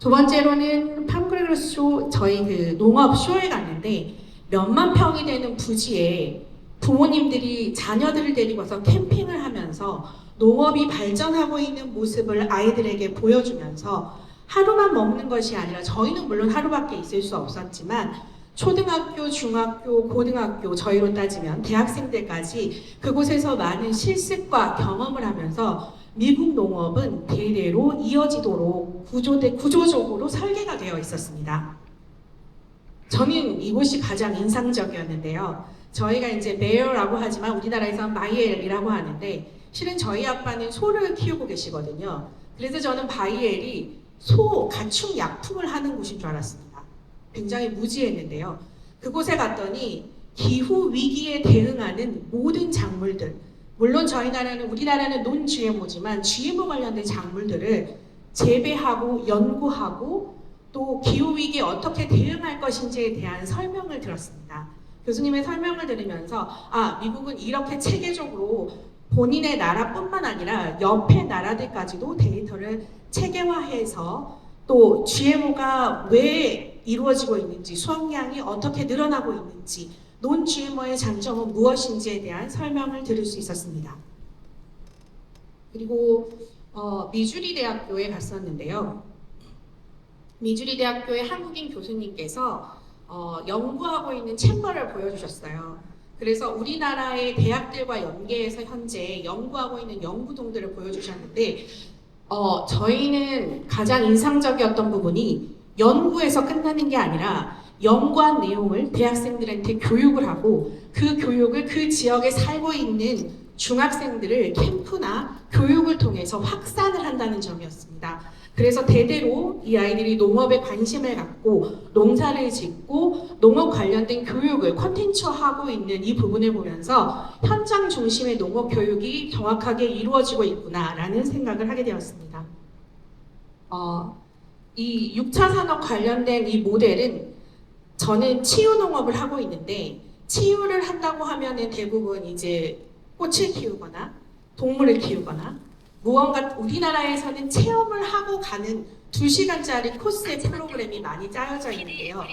두 번째로는 팜그레그쇼 저희 그 농업 쇼에 갔는데 몇만 평이 되는 부지에 부모님들이 자녀들을 데리고 와서 캠핑을 하면서 농업이 발전하고 있는 모습을 아이들에게 보여주면서 하루만 머무는 것이 아니라 저희는 물론 하루밖에 있을 수 없었지만 초등학교, 중학교, 고등학교 저희로 따지면 대학생들까지 그곳에서 많은 실습과 경험을 하면서 미국 농업은 대대로 이어지도록 구조적으로 설계가 되어 있었습니다. 저는 이곳이 가장 인상적이었는데요. 저희가 이제 베어라고 하지만 우리나라에서는 바이엘이라고 하는데 실은 저희 아빠는 소를 키우고 계시거든요. 그래서 저는 바이엘이 소 가축 약품을 하는 곳인 줄 알았습니다. 굉장히 무지했는데요. 그곳에 갔더니 기후 위기에 대응하는 모든 작물들, 물론 우리나라는 논 GMO지만 GMO 관련된 작물들을 재배하고 연구하고 또 기후 위기에 어떻게 대응할 것인지에 대한 설명을 들었습니다. 교수님의 설명을 들으면서 미국은 이렇게 체계적으로 본인의 나라뿐만 아니라 옆의 나라들까지도 데이터를 체계화해서 또 GMO가 왜 이루어지고 있는지, 수확량이 어떻게 늘어나고 있는지, 논 GMO의 장점은 무엇인지에 대한 설명을 들을 수 있었습니다. 그리고 미주리 대학교에 갔었는데요. 미주리 대학교의 한국인 교수님께서 연구하고 있는 챔버를 보여주셨어요. 그래서 우리나라의 대학들과 연계해서 현재 연구하고 있는 연구동들을 보여주셨는데 저희는 가장 인상적이었던 부분이 연구에서 끝나는 게 아니라 연구한 내용을 대학생들한테 교육을 하고 그 교육을 그 지역에 살고 있는 중학생들을 캠프나 교육을 통해서 확산을 한다는 점이었습니다. 그래서 대대로 이 아이들이 농업에 관심을 갖고 농사를 짓고 농업 관련된 교육을 콘텐츠화하고 있는 이 부분을 보면서 현장 중심의 농업 교육이 정확하게 이루어지고 있구나라는 생각을 하게 되었습니다. 이 6차 산업 관련된 이 모델은 저는 치유 농업을 하고 있는데 치유를 한다고 하면은 대부분 이제 꽃을 키우거나 동물을 키우거나 무언가 우리나라에서는 체험을 하고 가는 2시간짜리 코스의 프로그램이 많이 짜여져 있는데요.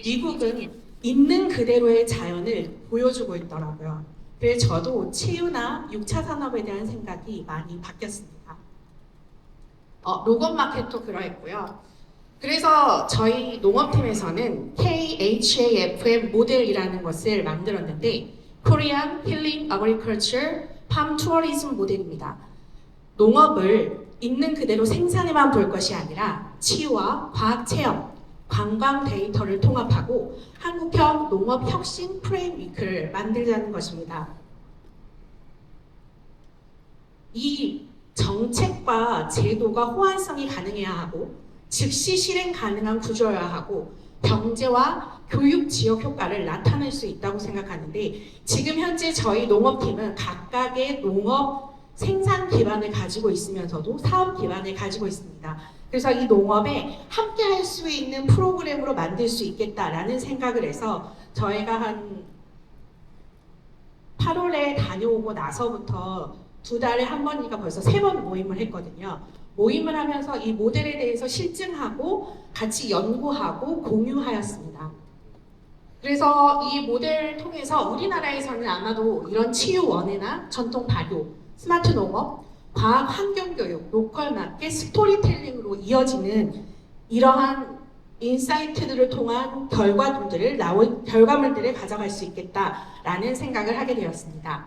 미국은 있는 그대로의 자연을 보여주고 있더라고요. 그래서 저도 치유나 6차 산업에 대한 생각이 많이 바뀌었습니다. 로건 마켓도 그러했고요. 그래서 저희 농업팀에서는 KHAFM 모델이라는 것을 만들었는데 Korean Healing Agriculture Farm Tourism 모델입니다. 농업을 있는 그대로 생산에만 볼 것이 아니라 치유와 과학 체험, 관광 데이터를 통합하고 한국형 농업 혁신 프레임위크를 만들자는 것입니다. 이 정책과 제도가 호환성이 가능해야 하고 즉시 실행 가능한 구조여야 하고 경제와 교육 지역 효과를 나타낼 수 있다고 생각하는데 지금 현재 저희 농업팀은 각각의 농업 생산 기반을 가지고 있으면서도 사업 기반을 가지고 있습니다. 그래서 이 농업에 함께 할 수 있는 프로그램으로 만들 수 있겠다라는 생각을 해서 저희가 한 8월에 다녀오고 나서부터 2달에 한 번이니까 벌써 3번 모임을 했거든요. 모임을 하면서 이 모델에 대해서 실증하고 같이 연구하고 공유하였습니다. 그래서 이 모델을 통해서 우리나라에서는 아마도 이런 치유 원예나 전통 발효, 스마트 농업, 과학 환경 교육, 로컬 마켓 스토리텔링으로 이어지는 이러한 인사이트들을 통한 결과물들을 가져갈 수 있겠다라는 생각을 하게 되었습니다.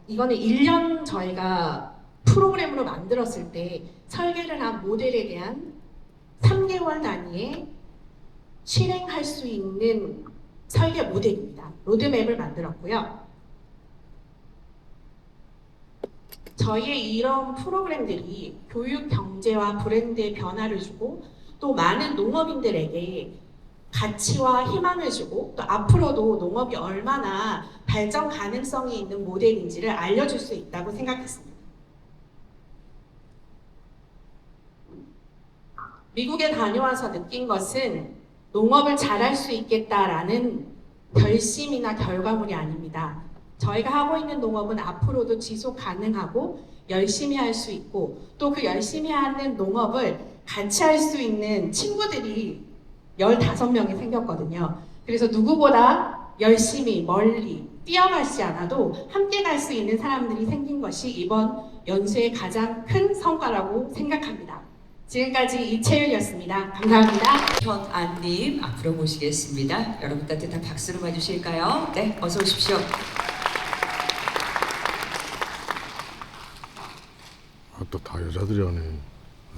이거는 1년 저희가 프로그램으로 만들었을 때 설계를 한 모델에 대한 3개월 단위에 실행할 수 있는 설계 모델입니다. 로드맵을 만들었고요. 저희의 이런 프로그램들이 교육 경제와 브랜드의 변화를 주고 또 많은 농업인들에게 가치와 희망을 주고 또 앞으로도 농업이 얼마나 발전 가능성이 있는 모델인지를 알려줄 수 있다고 생각했습니다. 미국에 다녀와서 느낀 것은 농업을 잘할 수 있겠다라는 결심이나 결과물이 아닙니다. 저희가 하고 있는 농업은 앞으로도 지속 가능하고 열심히 할 수 있고 또 그 열심히 하는 농업을 같이 할 수 있는 친구들이 15명이 생겼거든요. 그래서 누구보다 열심히 멀리 뛰어가지 않아도 함께 갈 수 있는 사람들이 생긴 것이 이번 연수의 가장 큰 성과라고 생각합니다. 지금까지 이채율이었습니다. 감사합니다. 현안님 앞으로 모시겠습니다. 여러분 따뜻한 박수로 봐주실까요? 네, 어서 오십시오. 또 다 여자들이 하네.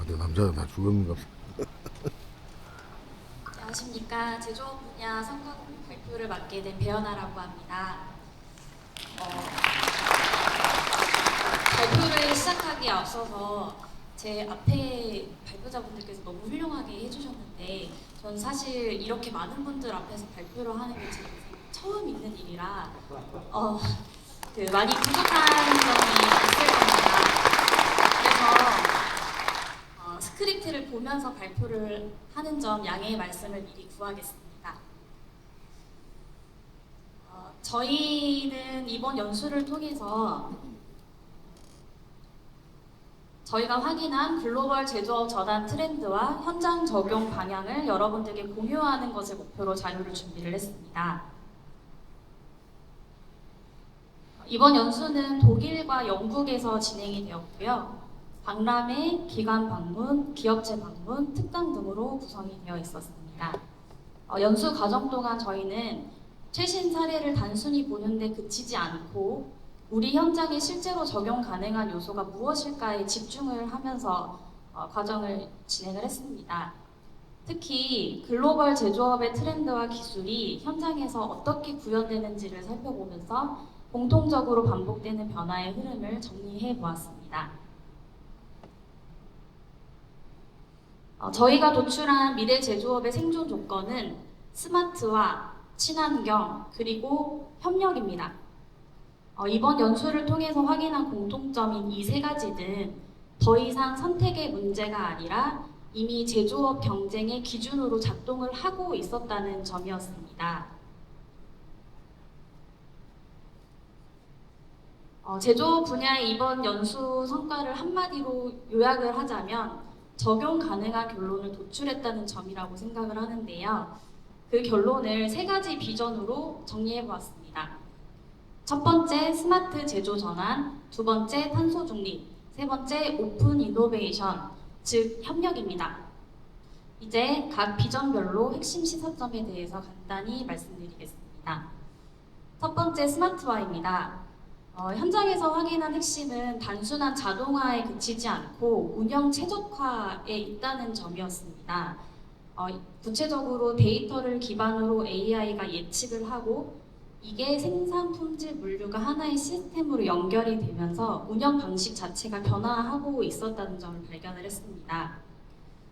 내 남자가 다 죽었는가. 안녕하십니까. 제조업 분야 성과 발표를 맡게 된 배연아라고 합니다. 발표를 시작하기에 앞서서 제 앞에 발표자분들께서 너무 훌륭하게 해주셨는데 전 사실 이렇게 많은 분들 앞에서 발표를 하는 게 제 처음 있는 일이라 많이 부족한 점이 있을 겁니다. 그래서 스크립트를 보면서 발표를 하는 점 양해의 말씀을 미리 구하겠습니다. 저희는 이번 연수를 통해서 저희가 확인한 글로벌 제조업 전환 트렌드와 현장 적용 방향을 여러분들께 공유하는 것을 목표로 자료를 준비를 했습니다. 이번 연수는 독일과 영국에서 진행이 되었고요. 박람회, 기관 방문, 기업체 방문, 특강 등으로 구성이 되어 있었습니다. 연수 과정 동안 저희는 최신 사례를 단순히 보는 데 그치지 않고 우리 현장에 실제로 적용 가능한 요소가 무엇일까에 집중을 하면서 과정을 진행을 했습니다. 특히 글로벌 제조업의 트렌드와 기술이 현장에서 어떻게 구현되는지를 살펴보면서 공통적으로 반복되는 변화의 흐름을 정리해 보았습니다. 저희가 도출한 미래 제조업의 생존 조건은 스마트화, 친환경, 그리고 협력입니다. 이번 연수를 통해서 확인한 공통점인 이 세 가지는 더 이상 선택의 문제가 아니라 이미 제조업 경쟁의 기준으로 작동을 하고 있었다는 점이었습니다. 제조업 분야의 이번 연수 성과를 한마디로 요약을 하자면 적용 가능한 결론을 도출했다는 점이라고 생각을 하는데요. 그 결론을 세 가지 비전으로 정리해 보았습니다. 첫 번째, 스마트 제조 전환, 두 번째, 탄소 중립, 세 번째, 오픈 이노베이션, 즉 협력입니다. 이제 각 비전별로 핵심 시사점에 대해서 간단히 말씀드리겠습니다. 첫 번째, 스마트화입니다. 현장에서 확인한 핵심은 단순한 자동화에 그치지 않고 운영 최적화에 있다는 점이었습니다. 구체적으로 데이터를 기반으로 AI가 예측을 하고 이게 생산 품질 물류가 하나의 시스템으로 연결이 되면서 운영 방식 자체가 변화하고 있었다는 점을 발견을 했습니다.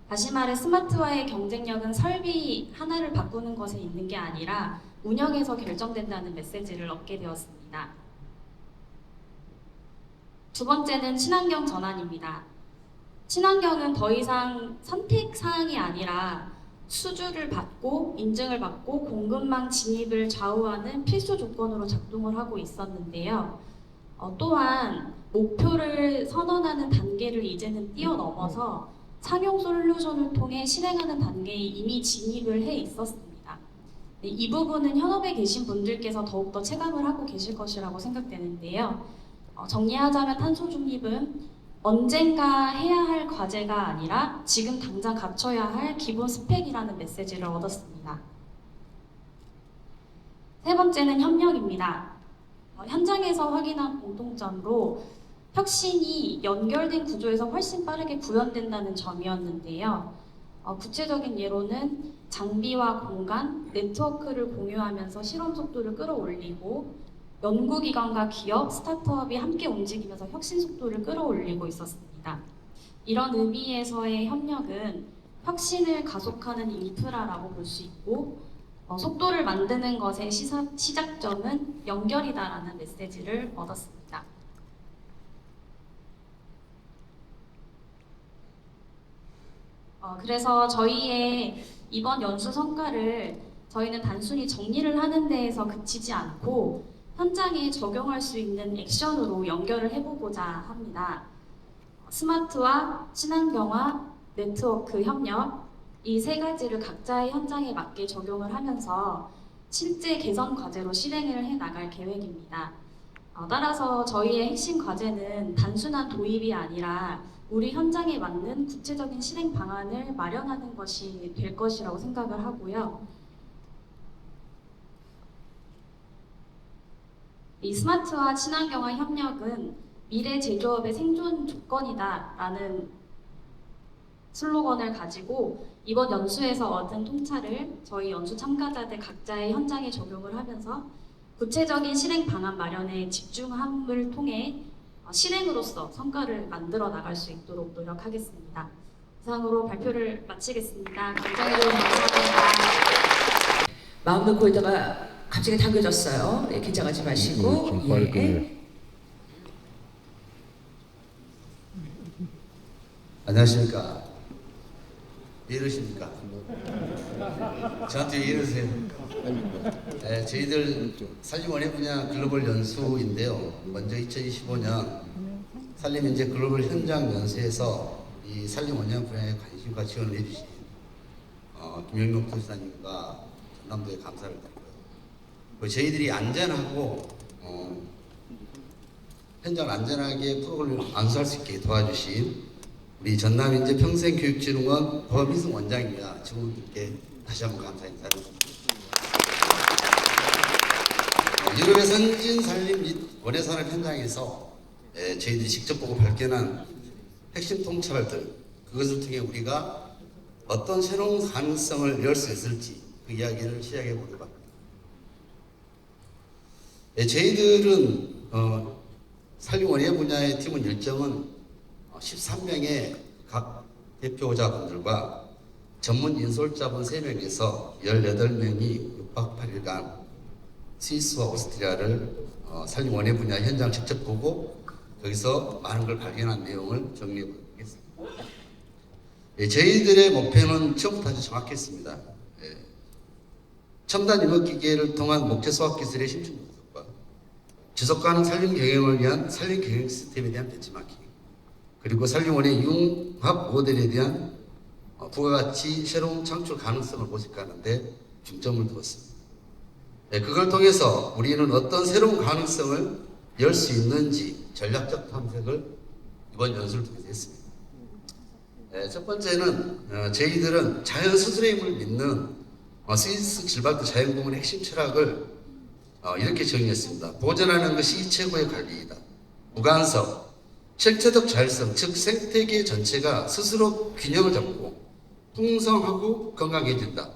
다시 말해 스마트화의 경쟁력은 설비 하나를 바꾸는 것에 있는 게 아니라 운영에서 결정된다는 메시지를 얻게 되었습니다. 두 번째는 친환경 전환입니다. 친환경은 더 이상 선택 사항이 아니라 수주를 받고 인증을 받고 공급망 진입을 좌우하는 필수 조건으로 작동을 하고 있었는데요. 또한 목표를 선언하는 단계를 이제는 뛰어넘어서 상용 솔루션을 통해 실행하는 단계에 이미 진입을 해 있었습니다. 이 부분은 현업에 계신 분들께서 더욱더 체감을 하고 계실 것이라고 생각되는데요. 정리하자면 탄소 중립은 언젠가 해야 할 과제가 아니라 지금 당장 갖춰야 할 기본 스펙이라는 메시지를 얻었습니다. 세 번째는 협력입니다. 현장에서 확인한 공통점으로 혁신이 연결된 구조에서 훨씬 빠르게 구현된다는 점이었는데요. 구체적인 예로는 장비와 공간, 네트워크를 공유하면서 실험 속도를 끌어올리고 연구기관과 기업, 스타트업이 함께 움직이면서 혁신 속도를 끌어올리고 있었습니다. 이런 의미에서의 협력은 혁신을 가속하는 인프라라고 볼 수 있고 속도를 만드는 것의 시작점은 연결이다라는 메시지를 얻었습니다. 그래서 저희의 이번 연수 성과를 저희는 단순히 정리를 하는 데에서 그치지 않고 현장에 적용할 수 있는 액션으로 연결을 해보고자 합니다. 스마트화, 친환경화, 네트워크 협력 이 세 가지를 각자의 현장에 맞게 적용을 하면서 실제 개선 과제로 실행을 해나갈 계획입니다. 따라서 저희의 핵심 과제는 단순한 도입이 아니라 우리 현장에 맞는 구체적인 실행 방안을 마련하는 것이 될 것이라고 생각을 하고요. 이 스마트화 친환경화 협력은 미래 제조업의 생존 조건이다라는 슬로건을 가지고 이번 연수에서 얻은 통찰을 저희 연수 참가자들 각자의 현장에 적용을 하면서 구체적인 실행 방안 마련에 집중함을 통해 실행으로서 성과를 만들어 나갈 수 있도록 노력하겠습니다. 이상으로 발표를 마치겠습니다. 감사해주셔서 감사합니다. 마음 놓고 있다가 갑자기 당겨졌어요. 네, 긴장하지 마시고. 좀 빨리 끝내. 안녕하십니까. 왜 이러십니까? 저한테 왜 이러세요? 네, 저희들 산림원예 분야 글로벌 연수인데요. 먼저 2025년 산림인재 글로벌 현장 연수에서 이 산림원예 분야에 관심과 지원을 해주신 김영록 도지사님과 전남도에 감사를 드리고요. 저희들이 안전하고 현장을 안전하게 프로그램을 안수할 수 있게 도와주신 우리 전남인재 평생교육진흥원 법인승 원장님과 직원분들께 다시 한번 감사 인사를 드립니다. 유럽의 선진 산림 및 원예산업 현장에서 저희들이 직접 보고 발견한 핵심 통찰들, 그것을 통해 우리가 어떤 새로운 가능성을 열 수 있을지 그 이야기를 시작해 보도록 합니다. 저희들은 산림원예 분야의 팀원 일정은 13명의 각 대표자분들과 전문 인솔자분 3명에서 18명이 6박 8일간 스위스와 오스트리아를 산림원예 분야 현장 직접 보고 거기서 많은 걸 발견한 내용을 정리해 보겠습니다. 저희들의 목표는 처음부터 아주 정확했습니다. 첨단 임업기계를 통한 목재 수학 기술의 심층 분석과 지속가능 산림 경영을 위한 산림 경영 시스템에 대한 벤치마킹, 그리고 산림원의 융합 모델에 대한 부가가치 새로운 창출 가능성을 모색하는 데 중점을 두었습니다. 그걸 통해서 우리는 어떤 새로운 가능성을 열 수 있는지 전략적 탐색을 이번 연수를 통해서 했습니다. 첫 번째는 저희들은 자연 스스로의 힘을 믿는 스위스 질발도 자연공원의 핵심 철학을 이렇게 정의했습니다. 보존하는 것이 최고의 관리이다. 무간섭, 실체적 자율성, 즉 생태계 전체가 스스로 균형을 잡고 풍성하고 건강해진다.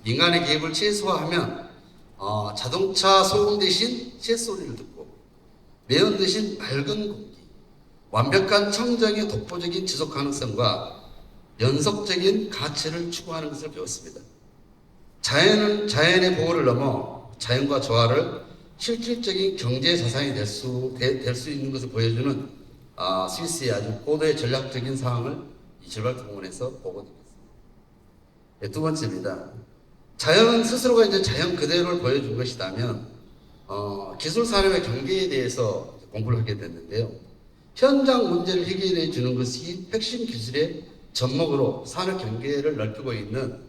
인간의 개입을 최소화하면 자동차 소음 대신 새소리를 듣고 매연 대신 맑은 공기, 완벽한 청정의 독보적인 지속 가능성과 연속적인 가치를 추구하는 것을 배웠습니다. 자연은 자연의 보호를 넘어 자연과 조화를 실질적인 경제 자산이 될 수 있는 것을 보여주는 스위스의 아주 고도의 전략적인 사항을 이 질발동원에서 보고 드렸습니다. 두 번째입니다. 자연 스스로가 이제 자연 그대로를 보여준 것이라면 기술 산업의 경계에 대해서 공부를 하게 됐는데요. 현장 문제를 해결해 주는 것이 핵심 기술의 접목으로 산업 경계를 넓히고 있는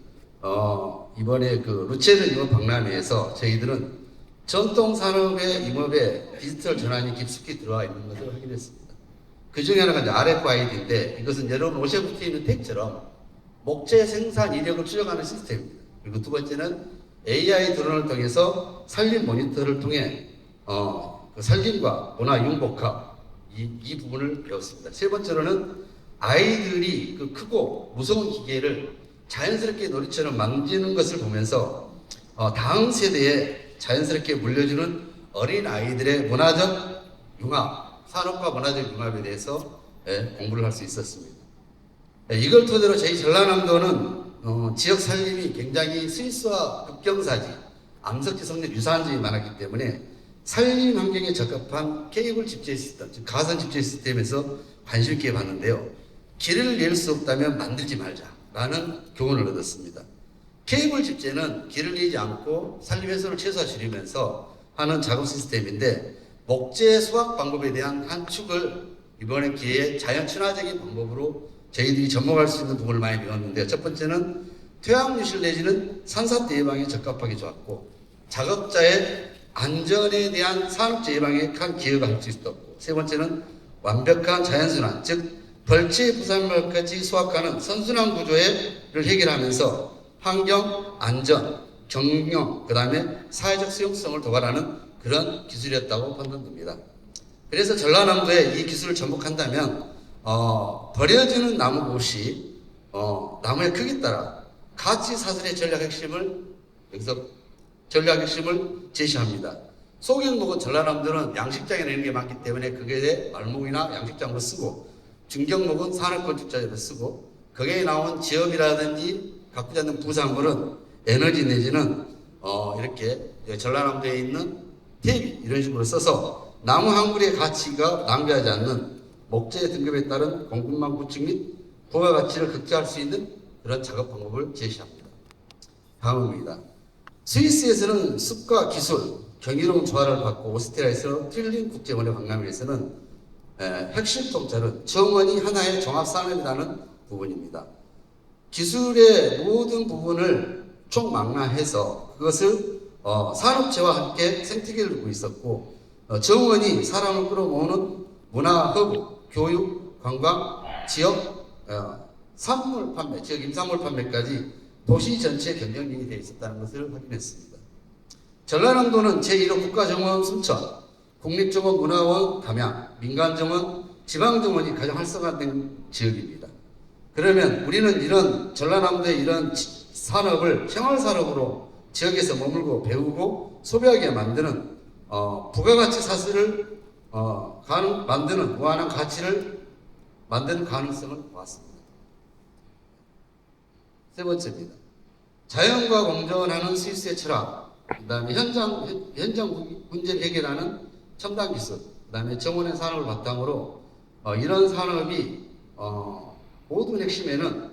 이번에 그 루체르 임업 박람회에서 저희들은 전통 산업의 임업에 디지털 전환이 깊숙이 들어와 있는 것을 확인했습니다. 그 중에 하나가 이제 RFID인데 이것은 여러분 옷에 붙어 있는 택처럼 목재 생산 이력을 추적하는 시스템입니다. 그리고 두 번째는 AI 드론을 통해서 산림 모니터를 통해 그 산림과 문화 융복합 이 부분을 배웠습니다. 세 번째로는 아이들이 그 크고 무서운 기계를 자연스럽게 놀이처럼 만지는 것을 보면서 다음 세대에 자연스럽게 물려주는 어린 아이들의 문화적 융합, 산업과 문화적 융합에 대해서 공부를 할 수 있었습니다. 이걸 토대로 저희 전라남도는 지역 살림이 굉장히 스위스와 급경사지, 암석지 성립 유사한 점이 많았기 때문에 산림 환경에 적합한 케이블 집재 시스템, 즉 가선 집재 시스템에서 관심 있게 봤는데요. 길을 낼 수 없다면 만들지 말자라는 교훈을 얻었습니다. 케이블 집재는 길을 내지 않고 산림 훼손을 최소화 줄이면서 하는 작업 시스템인데 목재 수확 방법에 대한 한 축을 이번에 기회에 자연 친화적인 방법으로 저희들이 접목할 수 있는 부분을 많이 배웠는데요. 첫 번째는 퇴학 유실 내지는 산사태 예방에 적합하게 좋았고 작업자의 안전에 대한 산업재 예방에 큰 기여가 할 수 있었고 세 번째는 완벽한 자연순환, 즉 벌채 부산말까지 수확하는 선순환 구조를 해결하면서 환경, 안전, 경영, 그 다음에 사회적 수용성을 도발하는 그런 기술이었다고 판단됩니다. 그래서 전라남도에 이 기술을 접목한다면 버려지는 나무 없이 나무의 크기에 따라 가치 사슬의 전략 핵심을 제시합니다. 소경목은 전라남도는 양식장에 내는 게 많기 때문에 그게 말목이나 양식장으로 쓰고 중경목은 산업건축자재로 쓰고 거기에 나온 지업이라든지 갖고 잡는 부산물은 에너지 내지는 이렇게 전라남도에 있는 퇴비 이런 식으로 써서 나무 한 그루의 가치가 낭비하지 않는 목재 등급에 따른 공급망 구축 및 부가가치를 극대화할 수 있는 그런 작업 방법을 제시합니다. 다음입니다. 스위스에서는 숲과 기술, 경이로운 조화를 받고 오스트리아에서 튠링 국제원의 박람회에서는 핵심 통찰은 정원이 하나의 종합산업이라는 부분입니다. 기술의 모든 부분을 총망라해서 그것을 산업재와 함께 생태계를 두고 있었고 정원이 사람을 끌어모으는 문화 허브, 교육, 관광, 지역, 산물 판매, 지역 임산물 판매까지 도시 전체 경쟁력이 되어 있었다는 것을 확인했습니다. 전라남도는 제1호 국가정원 순천, 국립정원 문화원 담양, 민간정원, 지방정원이 가장 활성화된 지역입니다. 그러면 우리는 이런 전라남도의 이런 산업을 생활산업으로 지역에서 머물고 배우고 소비하게 만드는 부가가치 사슬을 만드는 무한한 가치를 만드는 가능성을 보았습니다. 세 번째입니다. 자연과 공존하는 스위스의 철학, 그 다음에 현장 문제를 해결하는 첨단 기술, 그 다음에 정원의 산업을 바탕으로 이런 산업이 모든 핵심에는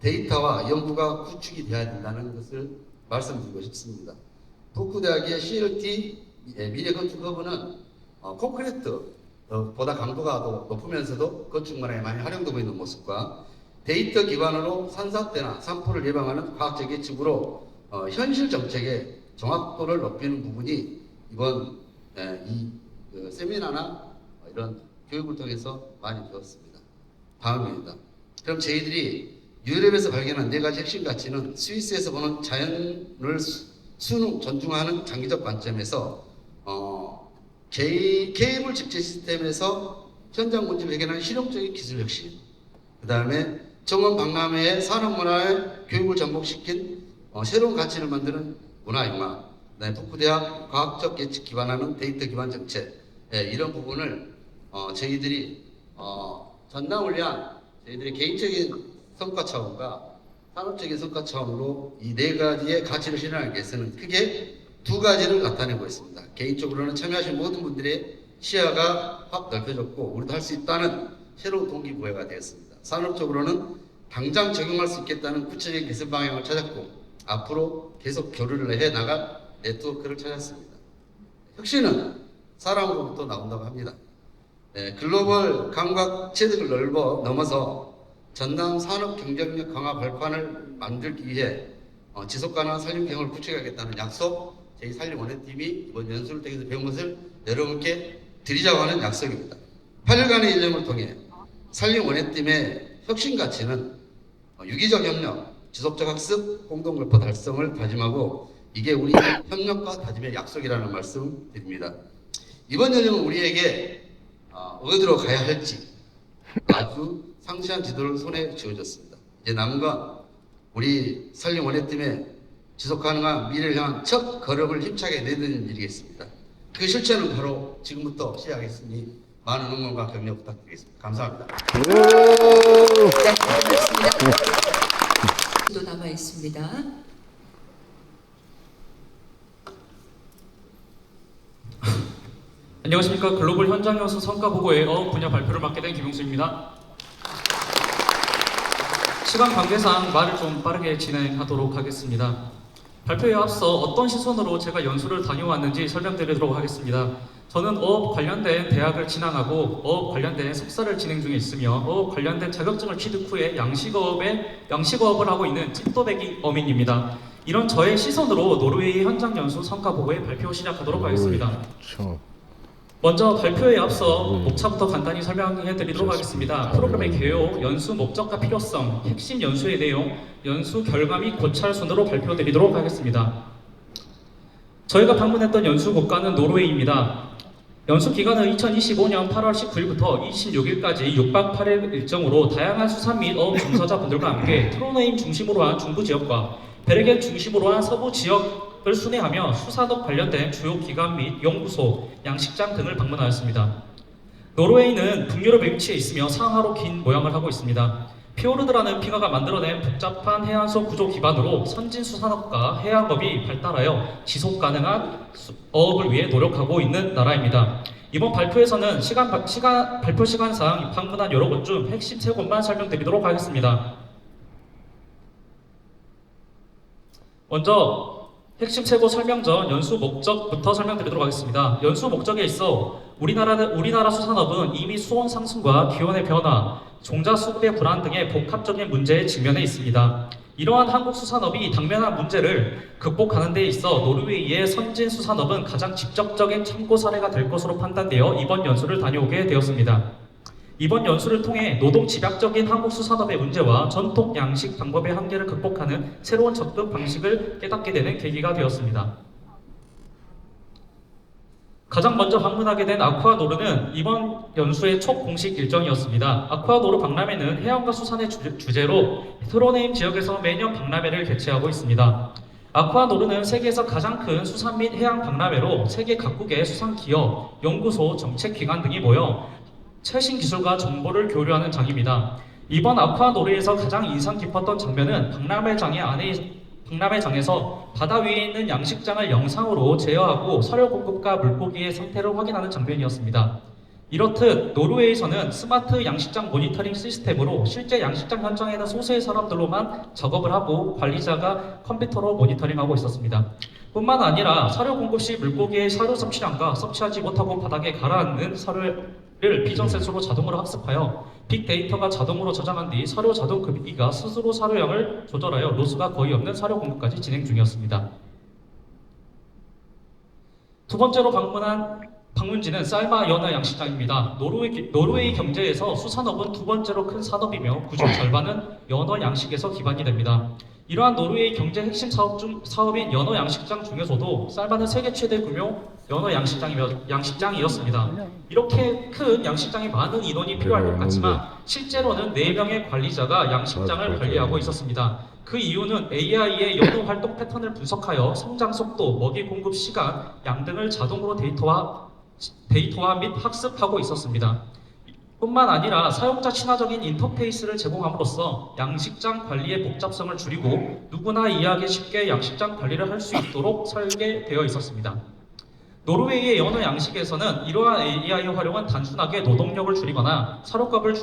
데이터와 연구가 구축이 되어야 된다는 것을 말씀드리고 싶습니다. 북구대학의 CLT 미래건축허브는 콘크리트 보다 강도가 더 높으면서도 건축 문화에 많이 활용되고 있는 모습과 데이터 기반으로 산사태나 산불을 예방하는 과학적 예측으로 현실 정책의 정확도를 높이는 부분이 이번 이 세미나나 이런 교육을 통해서 많이 배웠습니다. 다음입니다. 그럼 저희들이 유럽에서 발견한 4가지 핵심 가치는 스위스에서 보는 자연을 존중하는 장기적 관점에서 케이블 집재 시스템에서 현장 문제를 해결하는 실용적인 기술 혁신, 그 다음에 정원 박람회의 산업문화의 교육을 접목시킨 새로운 가치를 만드는 문화융합, 그다음에 북구대학 과학적 예측 기반하는 데이터 기반 정책, 이런 부분을 저희들이 전남을 위한 저희들의 개인적인 성과 차원과 산업적인 성과 차원으로 이 4가지의 가치를 실현하기 위해서는 크게 2가지를 나타내고 있습니다. 개인적으로는 참여하신 모든 분들의 시야가 확 넓혀졌고 우리도 할 수 있다는 새로운 동기부여가 되었습니다. 산업적으로는 당장 적용할 수 있겠다는 구체적인 개선 방향을 찾았고 앞으로 계속 교류를 해나갈 네트워크를 찾았습니다. 혁신은 사람으로부터 나온다고 합니다. 글로벌 감각 체득을 넘어서 전남 산업 경쟁력 강화 발판을 만들기 위해 지속가능한 산림 경영을 구축하겠다는 약속 저희 산림원예팀이 이번 연수를 통해서 배운 것을 여러분께 드리자고 하는 약속입니다. 8일간의 일정을 통해 산림원예팀의 혁신 가치는 유기적 협력, 지속적 학습, 공동골프 달성을 다짐하고 이게 우리 협력과 다짐의 약속이라는 말씀 드립니다. 이번 여정은 우리에게 어디로 가야 할지 아주 상세한 지도를 손에 쥐어줬습니다. 이제 남은 건 우리 산림원예팀의 지속가능한 미래를 향한 첫 걸음을 힘차게 내딛는 일이겠습니다. 그 실천은 바로 지금부터 시작하겠으니 많은 응원과 격려 부탁드리겠습니다. 감사합니다. 또 남아 있습니다. 안녕하십니까. 글로벌 현장 연수 성과 보고의 어업 분야 발표를 맡게 된 김용수입니다. 시간 관계상 말을 좀 빠르게 진행하도록 하겠습니다. 발표에 앞서 어떤 시선으로 제가 연수를 다녀왔는지 설명드리도록 하겠습니다. 저는 어업 관련된 대학을 진학하고 어업 관련된 석사를 진행 중에 있으며 어업 관련된 자격증을 취득 후에 양식어업을 하고 있는 찐또배기 어민입니다. 이런 저의 시선으로 노르웨이 현장 연수 성과 보고의 발표 시작하도록 하겠습니다. 먼저 발표에 앞서 목차부터 간단히 설명해 드리도록 하겠습니다. 프로그램의 개요, 연수 목적과 필요성, 핵심 연수의 내용, 연수 결과 및 고찰 순으로 발표 드리도록 하겠습니다. 저희가 방문했던 연수 국가는 노르웨이입니다. 연수 기간은 2025년 8월 19일부터 26일까지 6박 8일 일정으로 다양한 수산 및 어업 종사자분들과 함께 트로네임 중심으로 한 중부 지역과 베르겐 중심으로 한 서부 지역을 순회하며 수산업 관련된 주요 기관 및 연구소, 양식장 등을 방문하였습니다. 노르웨이는 북유럽에 위치해 있으며 상하로 긴 모양을 하고 있습니다. 피오르드라는 빙하가 만들어낸 복잡한 해안소 구조 기반으로 선진 수산업과 해양업이 발달하여 지속가능한 어업을 위해 노력하고 있는 나라입니다. 이번 발표에서는 발표 시간상 방문한 여러 곳 중 핵심 3곳만 설명드리도록 하겠습니다. 먼저 핵심 3곳 설명 전 연수 목적부터 설명드리도록 하겠습니다. 연수 목적에 있어 우리나라 수산업은 이미 수온 상승과 기온의 변화, 종자 수급의 불안 등의 복합적인 문제에 직면해 있습니다. 이러한 한국 수산업이 당면한 문제를 극복하는 데 있어 노르웨이의 선진 수산업은 가장 직접적인 참고 사례가 될 것으로 판단되어 이번 연수를 다녀오게 되었습니다. 이번 연수를 통해 노동 집약적인 한국 수산업의 문제와 전통 양식 방법의 한계를 극복하는 새로운 접근 방식을 깨닫게 되는 계기가 되었습니다. 가장 먼저 방문하게 된 아쿠아노르는 이번 연수의 첫 공식 일정이었습니다. 아쿠아노르 박람회는 해양과 수산의 주제로 트로네임 지역에서 매년 박람회를 개최하고 있습니다. 아쿠아노르는 세계에서 가장 큰 수산 및 해양 박람회로 세계 각국의 수산 기업, 연구소, 정책기관 등이 모여 최신 기술과 정보를 교류하는 장입니다. 이번 아쿠아노르에서 가장 인상 깊었던 장면은 박람회장에서 바다 위에 있는 양식장을 영상으로 제어하고 사료 공급과 물고기의 상태를 확인하는 장면이었습니다. 이렇듯 노르웨이에서는 스마트 양식장 모니터링 시스템으로 실제 양식장 현장에 있는 소수의 사람들로만 작업을 하고 관리자가 컴퓨터로 모니터링하고 있었습니다. 뿐만 아니라 사료 공급 시 물고기의 사료 섭취량과 섭취하지 못하고 바닥에 가라앉는 사료를 비전 센서로 자동으로 학습하여 빅데이터가 자동으로 저장한 뒤 사료 자동 급기가 스스로 사료량을 조절하여 로스가 거의 없는 사료 공급까지 진행 중이었습니다. 두 번째로 방문지는 쌀마 연어 양식장입니다. 노르웨이 경제에서 수산업은 두 번째로 큰 산업이며 그중 절반은 연어 양식에서 기반이 됩니다. 이러한 노르웨이 경제 핵심 사업인 연어 양식장 중에서도 쌀마는 세계 최대 규모 연어 양식장이었습니다. 이렇게 큰 양식장에 많은 인원이 필요할 것 같지만 실제로는 4명의 관리자가 양식장을 관리하고 있었습니다. 그 이유는 AI의 연어 활동 패턴을 분석하여 성장 속도, 먹이 공급 시간, 양 등을 자동으로 데이터화 및 학습하고 있었습니다. 뿐만 아니라 사용자 친화적인 인터페이스를 제공함으로써 양식장 관리의 복잡성을 줄이고 누구나 이해하기 쉽게 양식장 관리를 할 수 있도록 설계되어 있었습니다. 노르웨이의 연어 양식에서는 이러한 AI 활용은 단순하게 노동력을 줄이거나 사료값을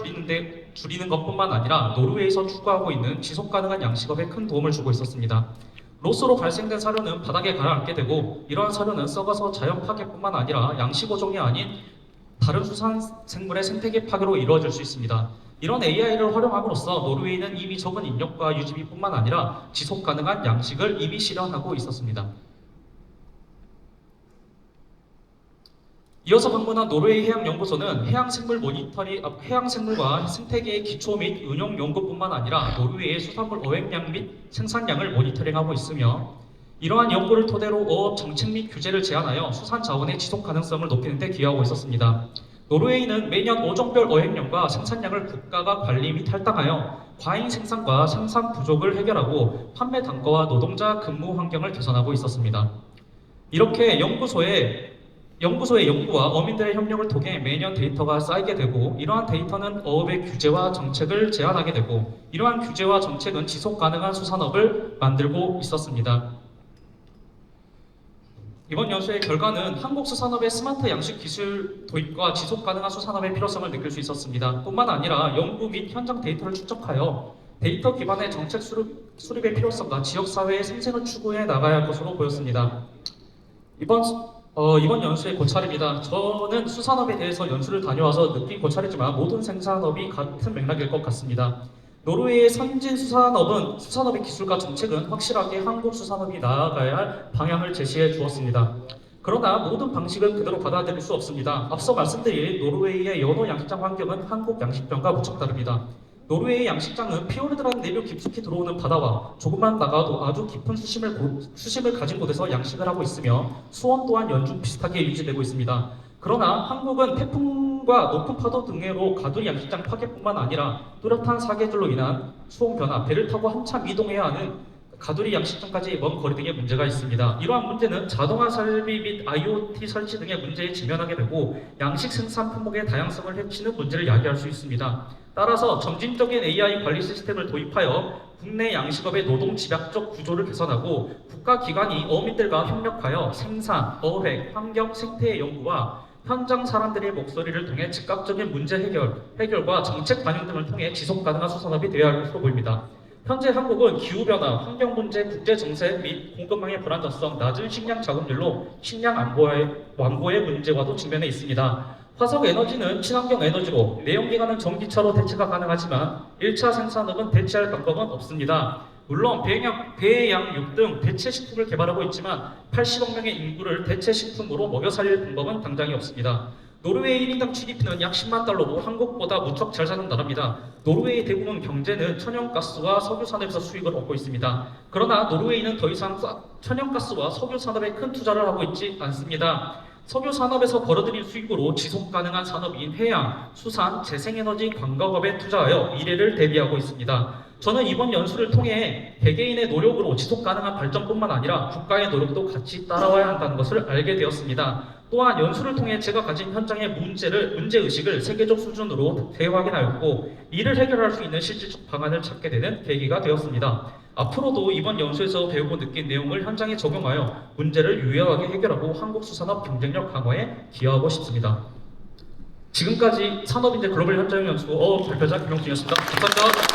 줄이는 것뿐만 아니라 노르웨이에서 추구하고 있는 지속가능한 양식업에 큰 도움을 주고 있었습니다. 로스로 발생된 사료는 바닥에 가라앉게 되고 이러한 사료는 썩어서 자연 파괴뿐만 아니라 양식어종이 아닌 다른 수산 생물의 생태계 파괴로 이루어질 수 있습니다. 이런 AI를 활용함으로써 노르웨이는 이미 적은 인력과 유지비뿐만 아니라 지속 가능한 양식을 이미 실현하고 있었습니다. 이어서 방문한 노르웨이 해양연구소는 해양생물과 생태계의 기초 및 운영 연구뿐만 아니라 노르웨이의 수산물 어획량 및 생산량을 모니터링하고 있으며 이러한 연구를 토대로 어업 정책 및 규제를 제안하여 수산 자원의 지속 가능성을 높이는 데 기여하고 있었습니다. 노르웨이는 매년 어종별 어획량과 생산량을 국가가 관리 및 할당하여 과잉 생산과 생산 부족을 해결하고 판매 단가와 노동자 근무 환경을 개선하고 있었습니다. 이렇게 연구소의 연구와 어민들의 협력을 통해 매년 데이터가 쌓이게 되고 이러한 데이터는 어업의 규제와 정책을 제안하게 되고 이러한 규제와 정책은 지속 가능한 수산업을 만들고 있었습니다. 이번 연수의 결과는 한국 수산업의 스마트 양식 기술 도입과 지속 가능한 수산업의 필요성을 느낄 수 있었습니다. 뿐만 아니라 연구 및 현장 데이터를 축적하여 데이터 기반의 정책 수립의 필요성과 지역사회의 생생을 추구해 나가야 할 것으로 보였습니다. 이번 연수의 고찰입니다. 저는 수산업에 대해서 연수를 다녀와서 느낀 고찰이지만 모든 생산업이 같은 맥락일 것 같습니다. 노르웨이의 선진 수산업의 기술과 정책은 확실하게 한국 수산업이 나아가야 할 방향을 제시해 주었습니다. 그러나 모든 방식은 그대로 받아들일 수 없습니다. 앞서 말씀드린 노르웨이의 연어 양식장 환경은 한국 양식장과 무척 다릅니다. 노르웨이 양식장은 피오르드라는 내륙 깊숙이 들어오는 바다와 조금만 나가도 아주 깊은 수심을 가진 곳에서 양식을 하고 있으며 수온 또한 연중 비슷하게 유지되고 있습니다. 그러나 한국은 태풍과 높은 파도 등으로 가두리 양식장 파괴뿐만 아니라 뚜렷한 사계절로 인한 수온 변화, 배를 타고 한참 이동해야 하는 가두리 양식장까지 먼 거리 등의 문제가 있습니다. 이러한 문제는 자동화 설비 및 IoT 설치 등의 문제에 직면하게 되고 양식 생산 품목의 다양성을 해치는 문제를 야기할 수 있습니다. 따라서 점진적인 AI 관리 시스템을 도입하여 국내 양식업의 노동 집약적 구조를 개선하고 국가기관이 어민들과 협력하여 생산, 어획, 환경, 생태의 연구와 현장 사람들의 목소리를 통해 즉각적인 문제 해결과 정책 반영 등을 통해 지속 가능한 수산업이 되어야 할 것으로 보입니다. 현재 한국은 기후변화, 환경 문제, 국제 정세 및 공급망의 불안정성, 낮은 식량 자급률로 식량 완보의 문제와도 직면해 있습니다. 화석 에너지는 친환경 에너지로, 내연기관은 전기차로 대체가 가능하지만 1차 생산업은 대체할 방법은 없습니다. 물론 배, 양, 육 등 대체 식품을 개발하고 있지만 80억 명의 인구를 대체 식품으로 먹여 살릴 방법은 당장이 없습니다. 노르웨이 1인당 GDP는 약 10만 달러로 한국보다 무척 잘 사는 나라입니다. 노르웨이 대부분 경제는 천연가스와 석유 산업에서 수익을 얻고 있습니다. 그러나 노르웨이는 더 이상 천연가스와 석유 산업에 큰 투자를 하고 있지 않습니다. 석유 산업에서 벌어들인 수익으로 지속 가능한 산업인 해양, 수산, 재생에너지, 관광업에 투자하여 미래를 대비하고 있습니다. 저는 이번 연수를 통해 개개인의 노력으로 지속 가능한 발전뿐만 아니라 국가의 노력도 같이 따라와야 한다는 것을 알게 되었습니다. 또한 연수를 통해 제가 가진 현장의 문제의식을 세계적 수준으로 재확인하였고 이를 해결할 수 있는 실질적 방안을 찾게 되는 계기가 되었습니다. 앞으로도 이번 연수에서 배우고 느낀 내용을 현장에 적용하여 문제를 유연하게 해결하고 한국 수산업 경쟁력 강화에 기여하고 싶습니다. 지금까지 산업인재 글로벌 현장 연수 발표자 김용준이었습니다. 감사합니다.